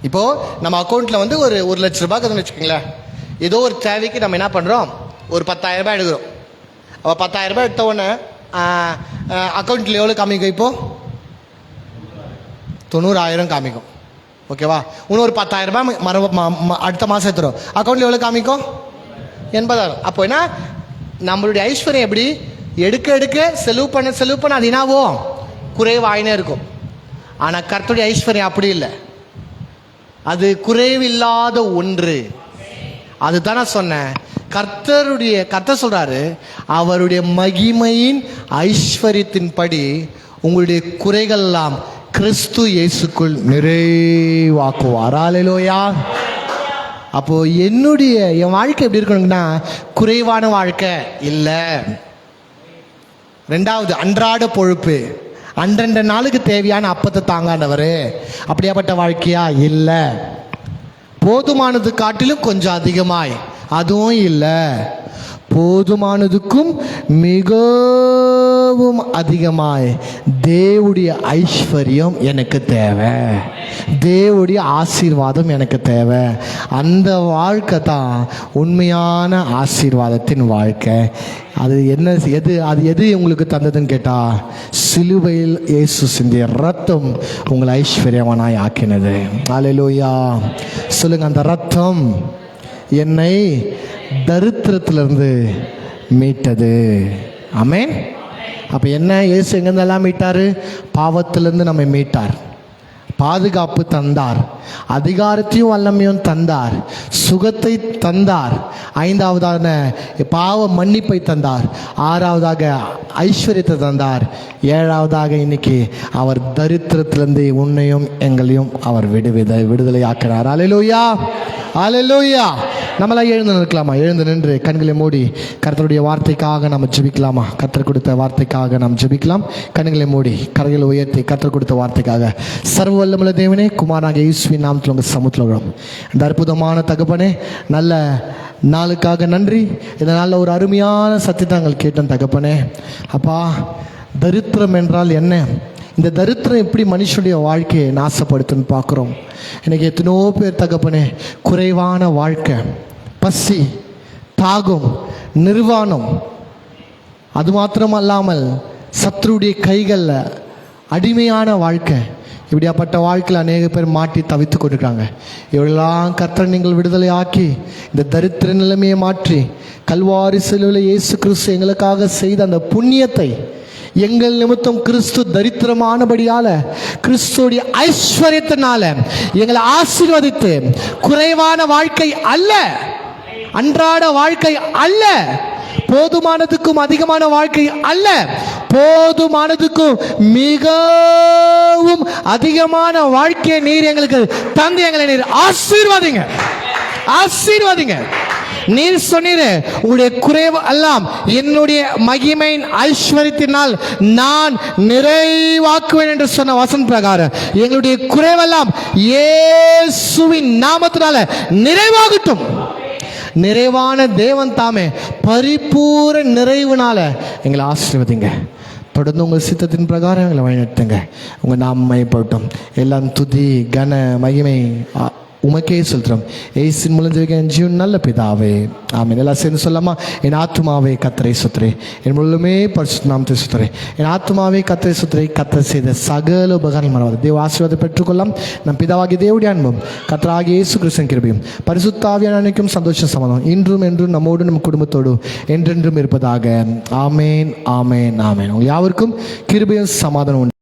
இப்போ நம்ம அக்கௌண்ட்ல வந்து ஒரு 1 லட்ச ரூபாய் வச்சுக்கோங்களேன். ஏதோ ஒரு தேவைக்கு நம்ம என்ன பண்றோம், ஒரு 10,000 ரூபாய் எடுக்கிறோம். அப்போ 10,000 ரூபாய் எடுத்த உடனே அக்கௌண்ட்ல எவ்வளோ காமிக்கும்? இப்போ 90,000 காமிக்கும். ஓகேவா? இன்னொரு 10,000 ரூபாய் அடுத்த மாதம் எடுத்துரும், அக்கௌண்ட்ல எவ்வளோ காமிக்கும்? 80,000. அப்போ என்ன, நம்மளுடைய ஐஸ்வர்யம் எப்படி? எடுக்க செலவு பண்ண அது என்னாவோ குறைவாயினே இருக்கும். ஆனால் கர்த்தருடைய ஐஸ்வர்யம் அப்படி இல்லை, அது குறைவில்லாத ஒன்று. அதுதான் நான் சொன்னேன். கர்த்தர் சொல்றாரு, அவருடைய மகிமையின் ஐஸ்வர்யத்தின்படி உங்களுடைய குறைகள் எல்லாம் கிறிஸ்து இயேசுக்குள் நிறைவாக்குவார். அல்லேலூயா. அப்போ என் வாழ்க்கை எப்படி இருக்கணும்னா, குறைவான வாழ்க்கை இல்லை. ரெண்டாவது, அன்றாட பொழுப்பு, அன்றண்ட நாளுக்கு தேவையான அப்பத்தை தாங்காண்டவர், அப்படியாப்பட்ட வாழ்க்கையா இல்லை. போதுமானது காட்டிலும் கொஞ்சம் அதிகமாய், அதுவும் இல்லை. போதுமானதுக்கும் மிகவும் அதிகமாய் தேவனுடைய ஐஸ்வர்யம் எனக்கு தேவை, தேவனுடைய ஆசீர்வாதம் எனக்கு தேவை. அந்த வாழ்க்கை தான் உண்மையான ஆசீர்வாதத்தின் வாழ்க்கை. அது என்ன, எது உங்களுக்கு தந்ததுன்னு கேட்டா, சிலுவையில் இயேசு சிந்திய ரத்தம் உங்களை ஐஸ்வர்யவானாய் ஆக்கினது. அல்லேலூயா. சொல்லுங்க, அந்த ரத்தம் என்னை தரித்திரத்திலிருந்து மீட்டது. ஆமென். அப்போ என்ன, இயேசு எங்கேருந்தெல்லாம் மீட்டார்? பாவத்திலிருந்து நம்மை மீட்டார், பாதுகாப்பு தந்தார், அதிகாரத்தையும் வல்லமையும் தந்தார், சுகத்தை தந்தார், 5வதாக பாவ மன்னிப்பை தந்தார், 6வதாக ஐஸ்வர்யத்தை தந்தார், 7வதாக இன்னைக்கு அவர் தரித்திரத்திலிருந்து உன்னையும் எங்களையும் அவர் விடுதலை ஆக்கிறார். அல்லேலூயா, அல்லேலூயா. நம்மளாம் எழுந்து நிற்கலாமா? எழுந்து நின்று கண்களை மூடி கர்த்தருடைய வார்த்தைக்காக நம்ம ஜெபிக்கலாமா? கர்த்தர் கொடுத்த வார்த்தைக்காக நாம் ஜெபிக்கலாம். கண்களை மூடி கரைகளை உயர்த்தி கர்த்தர் கொடுத்த வார்த்தைக்காக. சர்வ வல்லமுள்ள தேவனே, குமாரனாகிய இயேசுவின் நாமத்தில் உங்கள் சமூகத்தில் இந்த அற்புதமான தகப்பனே, நல்ல நாளுக்காக நன்றி. இந்த நாளில் ஒரு அருமையான சத்தியத்தை நாங்கள் கேட்டோம் தகப்பனே. அப்பா, தரித்திரம் என்றால் என்ன? இந்த தரித்திரம் எப்படி மனுஷனுடைய வாழ்க்கையை நாசப்படுத்துன்னு பார்க்குறோம். எனக்கு எத்தனோ பேர் தகப்பனே, குறைவான வாழ்க்கை, பசி, தாகம், நிர்வாணம், அது மாத்திரமல்லாமல் சத்ருடைய கைகளில் அடிமையான வாழ்க்கை, இப்படியாப்பட்ட வாழ்க்கையில் அநேக பேர் மாட்டி தவித்து கொண்டிருக்காங்க. இவளெல்லாம் கர்த்தர் நீங்கள் விடுதலை ஆக்கி இந்த தரித்திர நிலைமையை மாற்றி கல்வாரி சிலுவையில் இயேசு கிறிஸ்து எங்களுக்காக செய்த அந்த புண்ணியத்தை எங்கள் நிமித்தம் கிறிஸ்து தரித்திரமானபடியால கிறிஸ்துடைய ஐஸ்வர்யத்தினால எங்களை ஆசீர்வதித்து குறைவான வாழ்க்கை அல்ல, அன்றாட வாழ்க்கை அல்ல, போதுமானதுக்கும் அதிகமான வாழ்க்கை அல்ல, போதுமானதுக்கும் மிகவும் அதிகமான வாழ்க்கையை நீர் எங்களுக்கு தந்து எங்களை நீர் ஆசீர்வாதிங்க, ஆசீர்வாதிங்க. நீர் சொன்னீர் உங்களுடைய குறைவு எல்லாம் என்னுடைய மகிமையின் ஐஸ்வர்யத்தினால் நான் நிறைவாக்குவேன் என்று சொன்ன வசன பிரகாரம் எங்களுடைய குறைவெல்லாம் இயேசுவின் நாமத்தினால நிறைவாகட்டும். நிறைவான தேவன் தாமே பரிபூரண நிறைவுனால எங்களை ஆசீர்வதிங்க. தொடர்ந்து உங்கள் சித்தத்தின் பிரகாரம் எங்களை வழிநடத்துங்க. உங்கள் நாம மையப்படட்டும். எல்லாம் துதி கன மகிமை உமக்கே சொல்கிறோம். ஏசின் மூலம் ஜெபிக்க என் ஜீவன் நல்ல பிதாவே, ஆமென். எல்லாம் சேர்ந்து சொல்லாமா? என் ஆத்துமாவே கர்த்தரை சுத்திரே, என் முழுமே பரிசுத்த நாமத்தை சுத்திரே, என் ஆத்துமாவே கர்த்தரை சுத்திரே, கர்த்தர் செய்த சகல உபகாரம் மறவாது. தேவ ஆசீர்வாதத்தை பெற்றுக்கொள்ளலாம். நம் பிதாவாகிய தேவனுடைய அன்பும் கர்த்தராகிய இயேசு கிறிஸ்துவின் கிருபையும் பரிசுத்த ஆவியான அனைக்கும் சந்தோஷம் சமாதானம் இன்றும் என்றும் நம்மோடு நம் குடும்பத்தோடு என்றென்றும் இருப்பதாக. ஆமேன், ஆமேன், ஆமேன். உங்கள் யாவருக்கும் கிருபையும் சமாதானம் உண்டு.